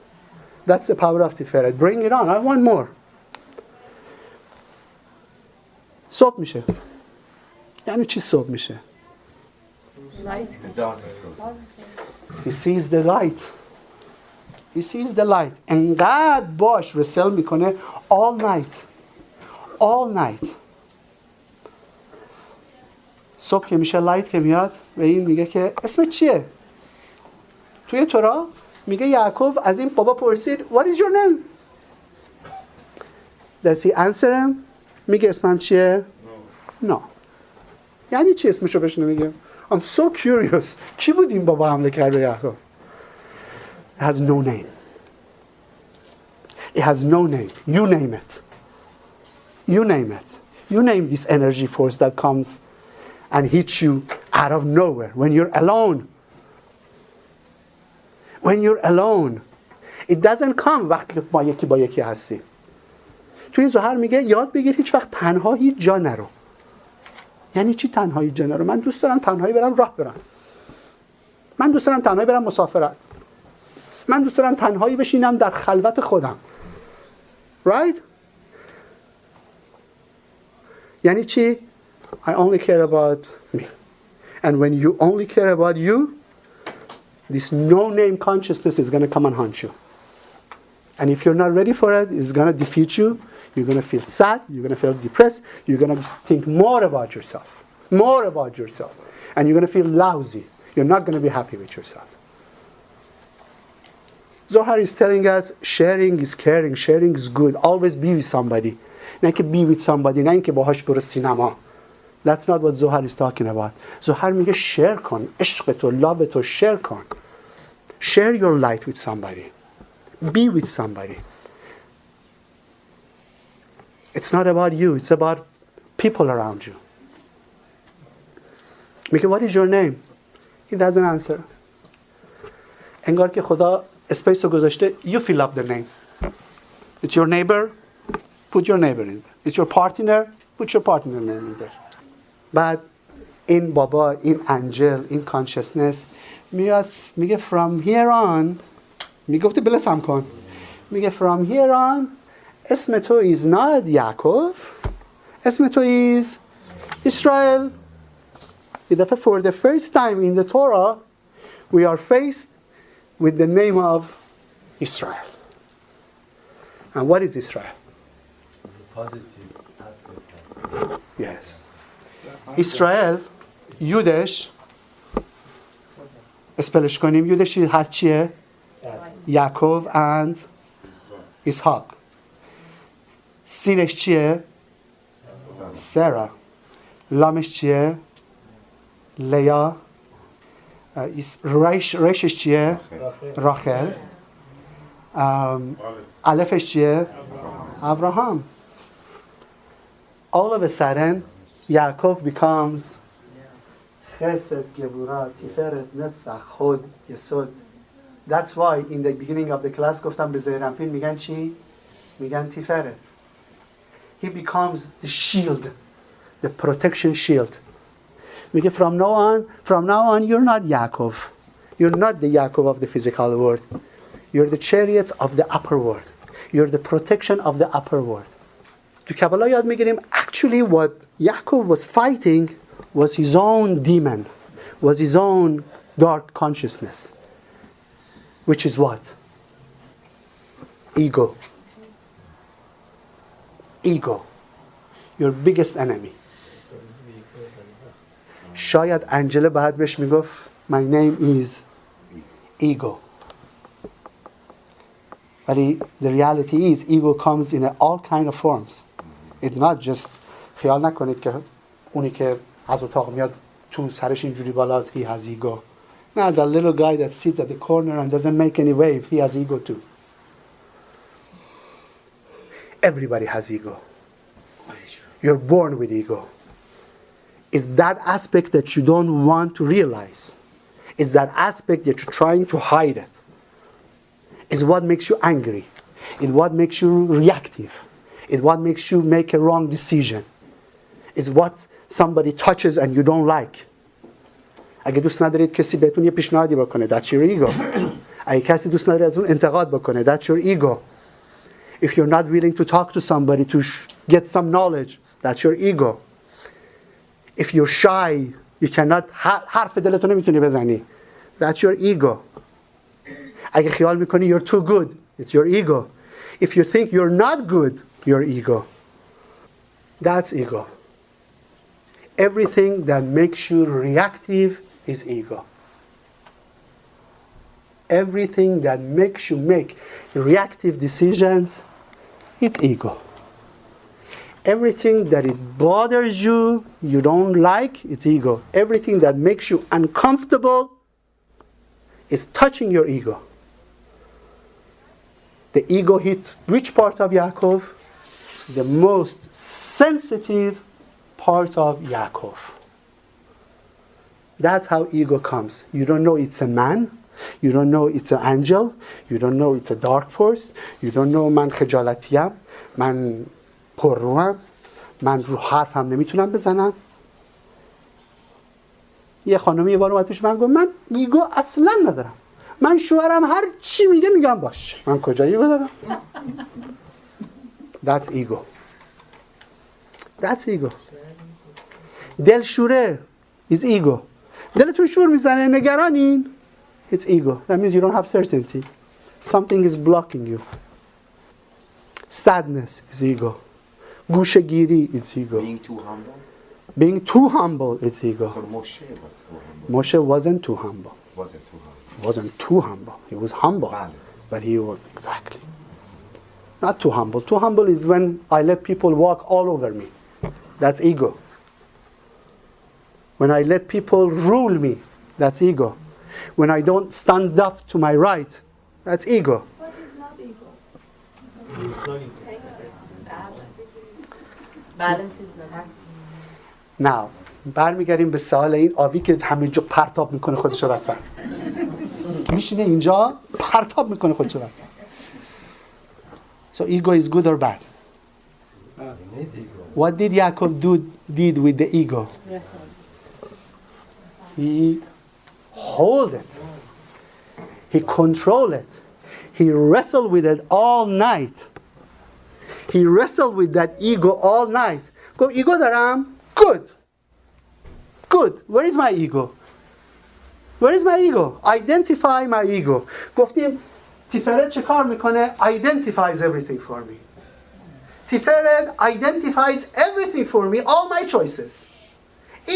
That's the power of Tiferet. Bring it on. I want more. صبح میشه. یعنی چی صبح میشه؟ Light. The darkness goes. He sees the light. He sees the light. انقدر باش رسل میکنه all night. All night. صبح که میشه لایت که میاد و این میگه که اسم چیه؟ توی تورا میگه یعقوب از این بابا پرسید What is your name? Does he answer him? میگه اسمم چیه؟ No. یعنی چی اسمشو بهش نمیگه؟ I'm so curious. کی بود این بابا حمله کرد به یعقوب؟ It has no name. It has no name. You name it. You name it. You name this energy force that comes and hits you out of nowhere when you're alone. When you're alone. It doesn't come وقتی ما یکی با یکی هستیم. توی ظهر میگه یاد بگیر هیچ وقت تنها هیچ جا نرو. یعنی چی تنهایی جا نرو؟ من دوست دارم تنهایی برم راه برم. من دوست دارم تنهایی برم مسافرت. من دوست دارم تنهایی بشینم در خلوت خودم. Right? یعنی چی؟ I only care about me. And when you only care about you, this no-name consciousness is going to come and haunt you. And if you're not ready for it, it's going to defeat you. You're going to feel sad. You're going to feel depressed. You're going to think more about yourself. More about yourself. And you're going to feel lousy. You're not going to be happy with yourself. Zohar is telling us sharing is caring. Sharing is good. Always be with somebody. نه اینکه be with somebody. نه اینکه باهاش برو سینما. That's not what Zohar is talking about. Zohar میگه share کن. عشق تو، love تو share کن. Share your light with somebody. Be with somebody. It's not about you. It's about people around you. میگه what is your name? He doesn't answer. انگار که خدا اسپیس رو گذاشته. You fill up the name. It's your neighbor. Put your neighbor in there. It's your partner. Put your partner name in there. بعد این بابا، این انجل، این کانشسنس میاد میگه from here on، میگفته بلسم کن، میگه from here on اسم تو is not یعقوب، اسم تو is Israel. یه دفعه for the first time in the Torah we are faced with the name of Israel. And what is Israel? The positive aspect. Yes. Israel یودش اسپلش کنیم. یودش هر چیه؟ یعقوب and اسحاق. سینش چیه؟ سارا. لامش چیه؟ لیا. ریشش چیه؟ راخل. الفش چیه؟ ابراهام. All of a sudden Yaakov becomes Chesed, Gevurah, Tiferet, Netzach, Hod, Yesod. That's why in the beginning of the class گفتم به زیر انپین میگن چی؟ میگن Tiferet. He becomes the shield, the protection shield. میگه from now on you're not Yaakov. You're not the Yaakov of the physical world. You're the chariots of the upper world. You're the protection of the upper world. تو کبالا یاد میگیریم actually what Yaakov was fighting was his own demon, was his own dark consciousness, which is what? Ego. Ego. Your biggest enemy. شاید انجل بعد بهش میگفت my name is ego. ولی the reality is ego comes in all kind of forms. It's not just خیال نکنید که اونی که از اتاق میاد تو سرش اینجوری بالاست he has ego. No, the little guy that sits at the corner and doesn't make any wave, he has ego too. Everybody has ego. You're born with ego. It's that aspect that you don't want to realize. It's that aspect that you're trying to hide it. It's what makes you angry. It's what makes you reactive. It's what makes you make a wrong decision. It's what somebody touches and you don't like. اگه دوست ندارید کسی بهتون یه پیشنهادی بکنه that's your ego. اگه کسی دوست نداره از اون انتقاد بکنه that's your ego. If you're not willing to talk to somebody to get some knowledge that's your ego. If you're shy you cannot حرف دلتو نمیتونی بزنی that's your ego. اگه خیال میکنی you're too good it's your ego. If you think you're not good your ego. That's ego. Everything that makes you reactive is ego. Everything that makes you make reactive decisions, it's ego. Everything that it bothers you, you don't like, it's ego. Everything that makes you uncomfortable is touching your ego. The ego hit which part of Yaakov? The most sensitive part of Yaakov. That's how ego comes. You don't know it's a man. You don't know it's an angel. You don't know it's a dark force. You don't know man خجالتیم. من پرروم، من رو حرفم نمیتونم بزنم. یه خانمی یه بار اومد پیش من گفت من ایگو اصلا ندارم، من شوهرم هر چی میگه میگم باش. من کجا ایگو دارم؟ That's ego. That's ego. دلشوره is ego. دلتون شور میزنه، نگرانین. It's ego. That means you don't have certainty. Something is blocking you. Sadness is ego. گوشه‌گیری is ego. Being too humble? Being too humble is ego. So Moshe was too humble. Moshe wasn't too humble. Wasn't too humble. Wasn't too humble. He was humble. Balance. But he was, exactly. Not too humble. Too humble is when I let people walk all over me. That's ego. When I let people rule me, that's ego. When I don't stand up to my right, that's ego. What is not ego? Balance is not. Now, برمیگردیم به سوال این آبی که همینجا پرتاب میکنه خودشو وسط. میشینه اینجا پرتاب میکنه خودشو وسط. So ego is good or bad? What did Yaakov did with the ego? He hold it. He control it. He wrestled with it all night. He wrestled with that ego all night. گفت ایگو دارم؟ Good. Good. Where is my ego? Where is my ego? Identify my ego. گفتیم تیفرت چه کار میکنه؟ Identifies everything for me. Tiferet identifies everything for me, all my choices.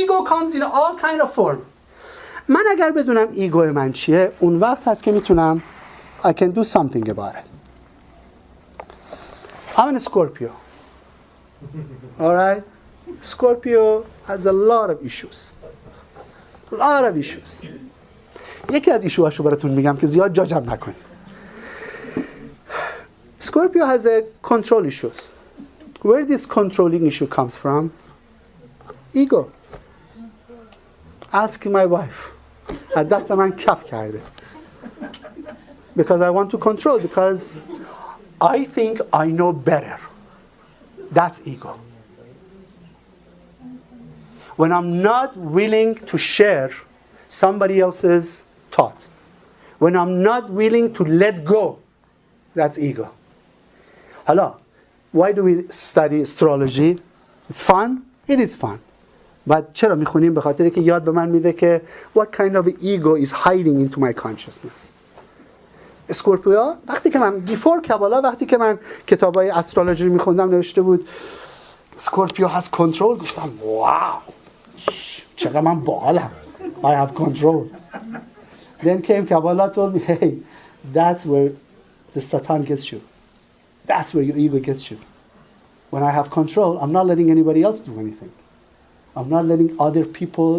Ego comes in all kind of form. من اگر بدونم ایگو من چیه، اون وقت هست که میتونم I can do something about it. I'm a Scorpio. All right? Scorpio has a lot of issues. A lot of issues. یکی از ایشوهاشو براتون میگم که زیاد جا جمع نکنید. Scorpio has a control issues. Where this controlling issue comes from? Ego. Ask my wife. از دست من کف کرده. Because I want to control. Because I think I know better. That's ego. When I'm not willing to share somebody else's thought. When I'm not willing to let go. That's ego. Hello. Why do we study astrology? It's fun. It is fun. But چرا میخونیم؟ به خاطر که یاد به من میده که what kind of ego is hiding into my consciousness. اسکورپیو وقتی که من بیفور کابالا وقتی که من کتابای استرولوژی میخوندم نوشته بود اسکورپیو has control. گفتم واو چقدر من باحالم. I have control. Then came Kabbalah told me hey that's where the Satan gets you. That's where your ego gets you. When I have control, I'm not letting anybody else do anything. I'm not letting other people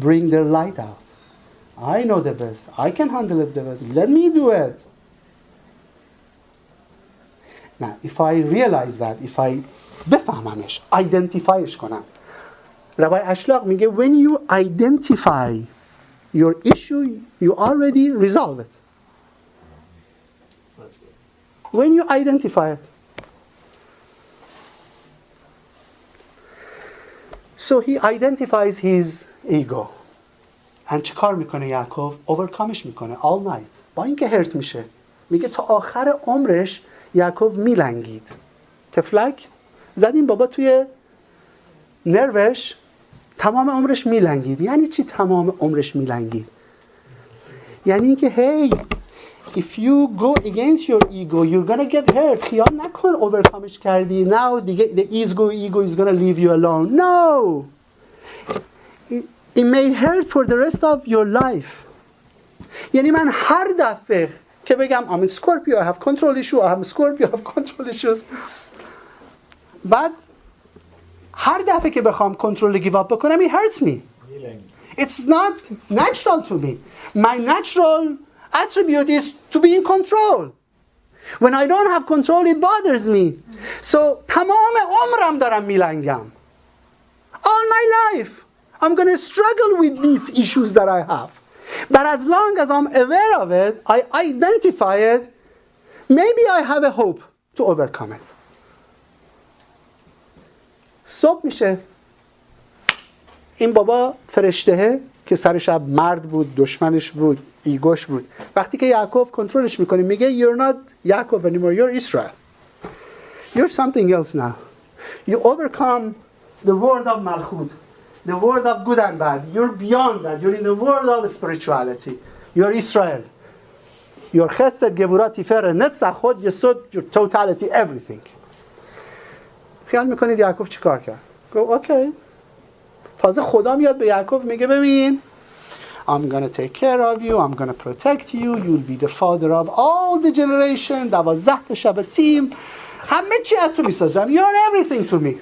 bring their light out. I know the best. I can handle it the best. Let me do it. Now, if I realize that, if I بفهممش, identifyش کنم. Rabbi Ashlag میگه when you identify your issue, you already resolve it. When you identify it. So he identifies his ego. and چه کار میکنه یعقوب؟ overcomeش میکنه all night. با اینکه هرت میشه. میگه تا آخر عمرش یعقوب میلنگید. تفلک زدیم بابا توی نروش تمام عمرش میلنگید. یعنی چی تمام عمرش میلنگید؟ یعنی اینکه hey if you go against your ego you're gonna get hurt. خیال نکن overcomeش کردی now the ego is gonna leave you alone. No, it may hurt for the rest of your life. یعنی من هر دفعه که بگم I'm a Scorpio, I have control issue, I'm a Scorpio, I have control issues, بعد هر دفعه که بخوام کنترل give up بکنم it hurts me. It's not natural to me. My natural attribute is to be in control. When I don't have control it bothers me. So تمام عمرم دارم میلنگم. All my life I'm going to struggle with these issues that I have. But as long as I'm aware of it, I identify it, maybe I have a hope to overcome it. صبح میشه، این بابا فرشته که سر شب مرد بود، دشمنش بود، ایگوش بود، وقتی که یعقوب کنترلش میکنه میگه you're not Yaakov anymore, you're Israel. You're something else now. You overcome the world of Malchut, the world of good and bad. You're beyond that. You're in the world of spirituality. You're Israel. You're Chesed, Gevurah, Tiferet, Netzach, Hod, Yesod, your totality, everything. خیال میکنید یعقوب چی کار کرد؟ گفت اوکی. تازه خدا میاد به یعقوب میگه ببین I'm gonna take care of you, I'm gonna protect you, you'll be the father of all the generation. 12 تا شب تیم همه چی از تو میسازم. You're everything to me.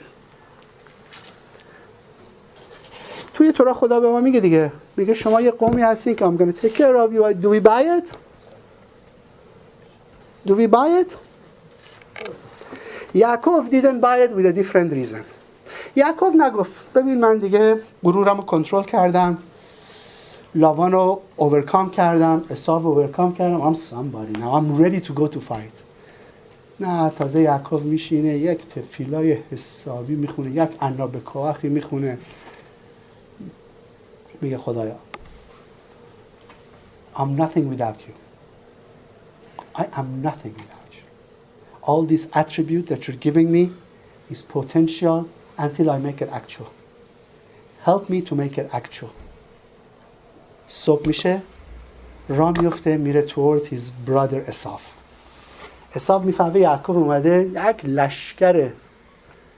توی تورا خدا به ما میگه دیگه، میگه شما یه قومی هستین که I'm gonna take care of you. Do we buy it? Do we buy it? یعقوب didn't buy it with a different reason. یعقوب نگفت ببین من دیگه غرورم رو کنترل کردم، لاوان رو اوورکام کردم، اساو اوورکام کردم، I'm somebody now, I'm ready to go to fight. نه، تازه یعقوب میشینه یک تفیلای حسابی میخونه، یک عناب کاخی میخونه، میگه خدایا I'm nothing without you. I am nothing without you. All this attribute that you're giving me is potential until I make it actual. Help me to make it actual. صبح میشه، راه میفته میره towards his brother اساف. اساف میفهمه یعقوب اومده یک لشکر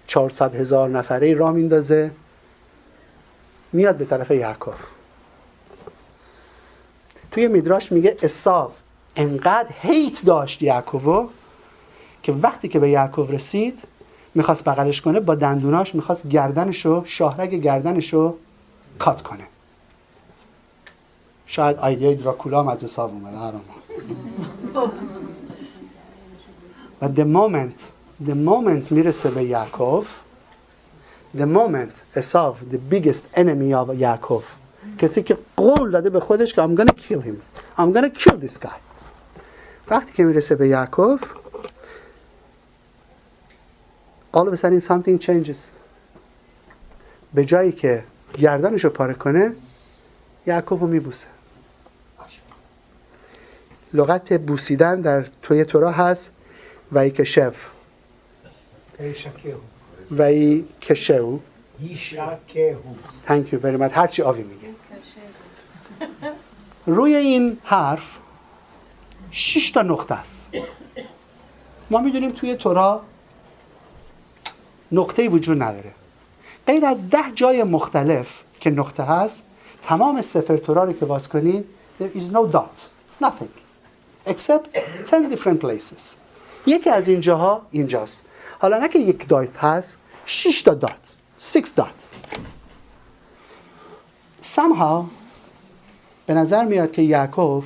400,000 نفره راه میندازه، میاد به طرف یعقوب. توی میدراش میگه اساف انقدر هیت داشت یعقوبو که وقتی که به یعقوب رسید میخواست بغلش کنه، با دندوناش میخواست گردنشو، شاهرگ گردنشو کات کنه. شاید ایده دراکولا هم از حساب اومده هر و the moment میرسه به یعقوب، the moment اساف the biggest enemy of یعقوب، کسی که قول داده به خودش که I'm gonna kill him, I'm gonna kill this guy، وقتی که میرسه به یعقوب all of a sudden something changes. به جایی که گردنشو پاره کنه یعقوب رو میبوسه. لغت بوسیدن در توی تورا هست وی کشف وی کشو. Thank you very much. هرچی آوی میگه. روی این حرف 6 تا نقطه است. ما میدونیم توی تورا نقطه‌ای وجود نداره. غیر از 10 جای مختلف که نقطه هست، تمام سفر تورا رو که باز کنید there is no dot. Nothing. Except 10 different places. یکی از این جاها اینجاست. حالا نه که یک دات هست، 6 تا دات. 6 dots. Somehow به نظر میاد که یعقوب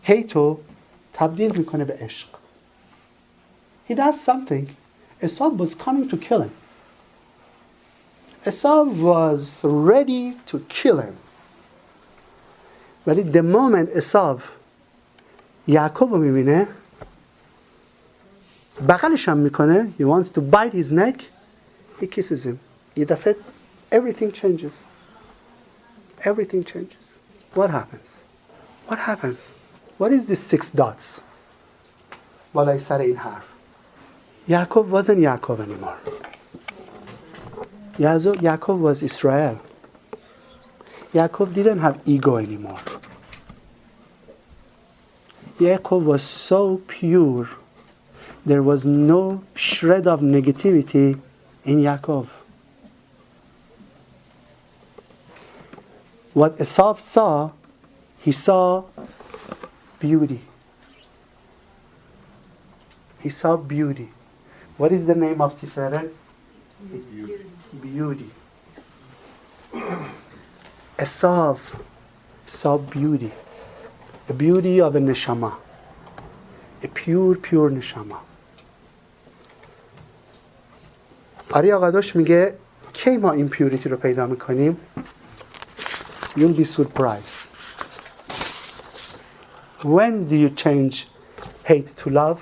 هیتو تبدیل میکنه به عشق. He does something. Esau was coming to kill him. Esau was ready to kill him. ولی the moment Esau یعقوب رو میبینه بغلش هم میکنه، he wants to bite his neck, he kisses him. یه دفعه everything changes. Everything changes. What happens? What happens? What is these 6 dots? بالای سر این حرف. Yaakov wasn't Yaakov anymore. Yaakov was Israel. Yaakov didn't have ego anymore. Yaakov was so pure. There was no shred of negativity in Yaakov. What Esau saw, he saw beauty. He saw beauty. What is the name of Tiferet? Beauty. Esau saw beauty. The beauty of a neshama. A pure neshama. آری آقادوش میگه کی ما این پیوریتی رو پیدا میکنیم؟ You'll be surprised. When do you change hate to love?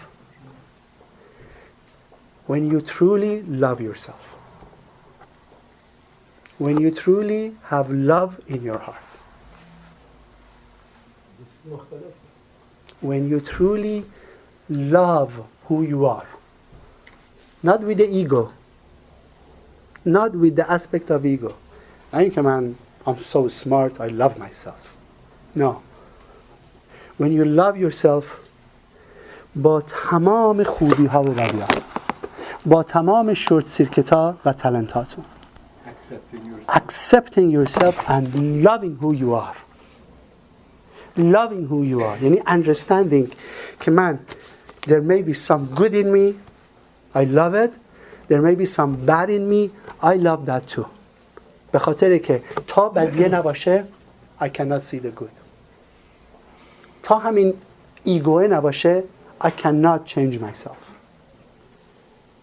When you truly love yourself. When you truly have love in your heart. When you truly love who you are. Not with the ego. Not with the aspect of ego. I think, man, I'm so smart, I love myself. No. When you love yourself, با تمام خوبی ها و بدی ها، با تمام شورت سیرکت ها و تلنتاتون. Accepting yourself and loving who you are. Loving who you are. یعنی understanding که من there may be some good in me, I love it. There may be some bad in me, I love that too. به خاطر که تا بدیه نباشه I cannot see the good. تا همین ایگوه نباشه I cannot change myself.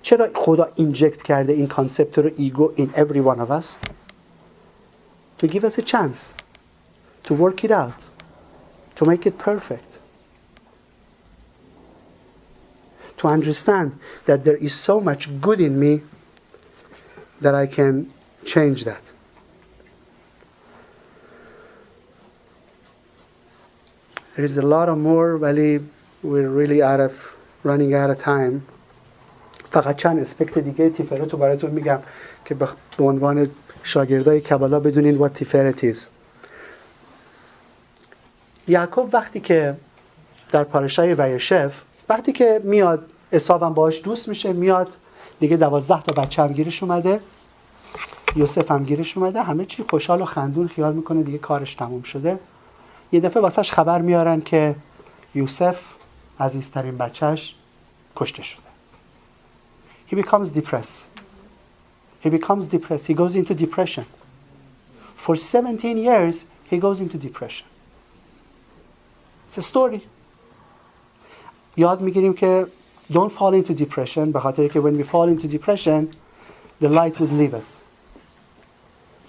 چرا خدا اینجکت کرده این کانسپت رو ایگو in every one of us? To give us a chance. To work it out. To make it perfect. To understand that there is so much good in me that I can change that. There is a lot of more, ولی we're really running out of time. فقط چند اسپکت دیگه تیفرت رو براتون میگم که به عنوان شاگردای کبالا بدونین what تیفرت is. یعقوب وقتی که در پارشای ویشف وقتی که میاد عیسی هم باهاش دوست میشه، میاد دیگه 12 تا بچه هم گیرش اومده، یوسف هم گیرش اومده، همه چی خوشحال و خندون، خیال میکنه دیگه کارش تموم شده. یه دفعه واسش خبر میارن که یوسف عزیزترین بچهش کشته شده. He becomes depressed. He goes into depression. For 17 years he goes into depression. It's a story. یاد میگیریم که don't fall into depression به خاطر که when we fall into depression the light would leave us.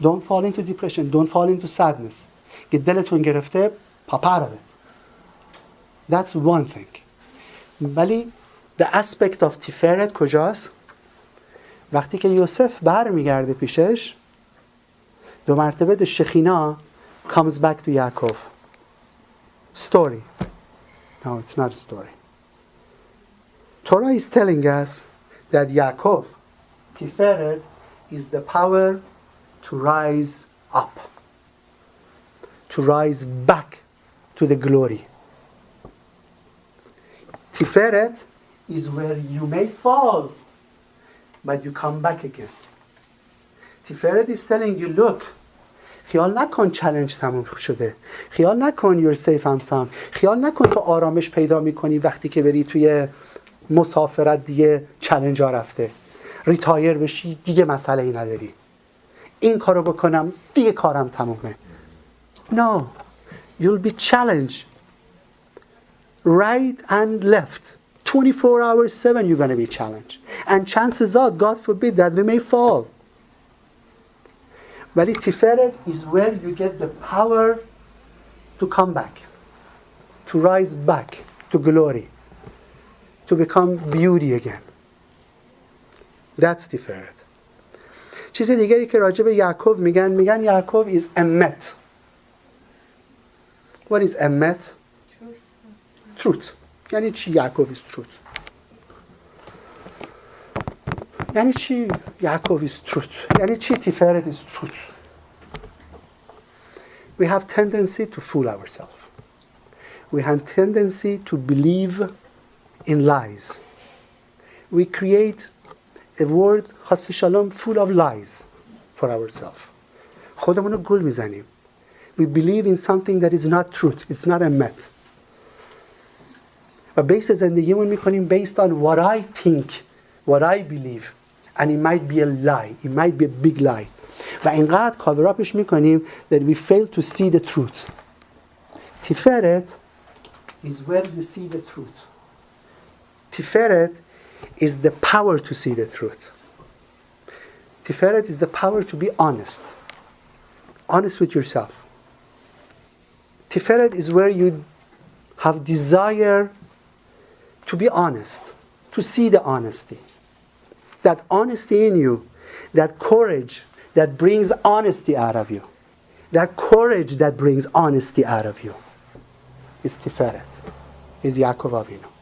Don't fall into depression. Don't fall into sadness. که دلتون گرفته pop out of it. That's one thing. ولی the aspect of تیفرت کجاست؟ وقتی که یوسف برمیگرده پیشش 2 مرتبه the شخینا comes back to یعقوب. Story. No, it's not a story. Torah is telling us that Yaakov, Tiferet, is the power to rise up, to rise back to the glory. Tiferet is where you may fall, but you come back again. Tiferet is telling you, look, خیال نکن چالش تموم شده، خیال نکن you're safe and sound، خیال نکن تو آرامش پیدا میکنی وقتی که بری توی مسافرت دیگه چالش ها رفته، ریتایر بشی دیگه مسئله ای نداری، این کارو بکنم دیگه کارم تمومه. No, you'll be challenged right and left 24 hours 7 you're going to be challenged, and chances are God forbid that we may fall. ولی Tiferet is where you get the power to come back, to rise back to glory, to become beauty again. That's Tiferet. چیز دیگری که راجع به یعقوب میگن یعقوب is emet. What is emet? Truth. یعنی چی یعقوب is truth? یعنی چی یعقوب is truth؟ یعنی چی تیفرت is truth؟ We have tendency to fool ourselves. We have tendency to believe in lies. We create a world خاص شالom full of lies for ourselves. خودمون رو گول میزنیم. We believe in something that is not truth. It's not emet. و بیس زندگیمون میکنیم based on what I think, what I believe. And it might be a lie. It might be a big lie. و اینقدر کاورآپش میکنیم that we fail to see the truth. Tiferet is where you see the truth. Tiferet is the power to see the truth. Tiferet is the power to be honest. Honest with yourself. Tiferet is where you have desire to be honest, to see the honesty. That honesty in you, that courage that brings honesty out of you, that courage that brings honesty out of you, is Tiferet, is Yaakov Avinu.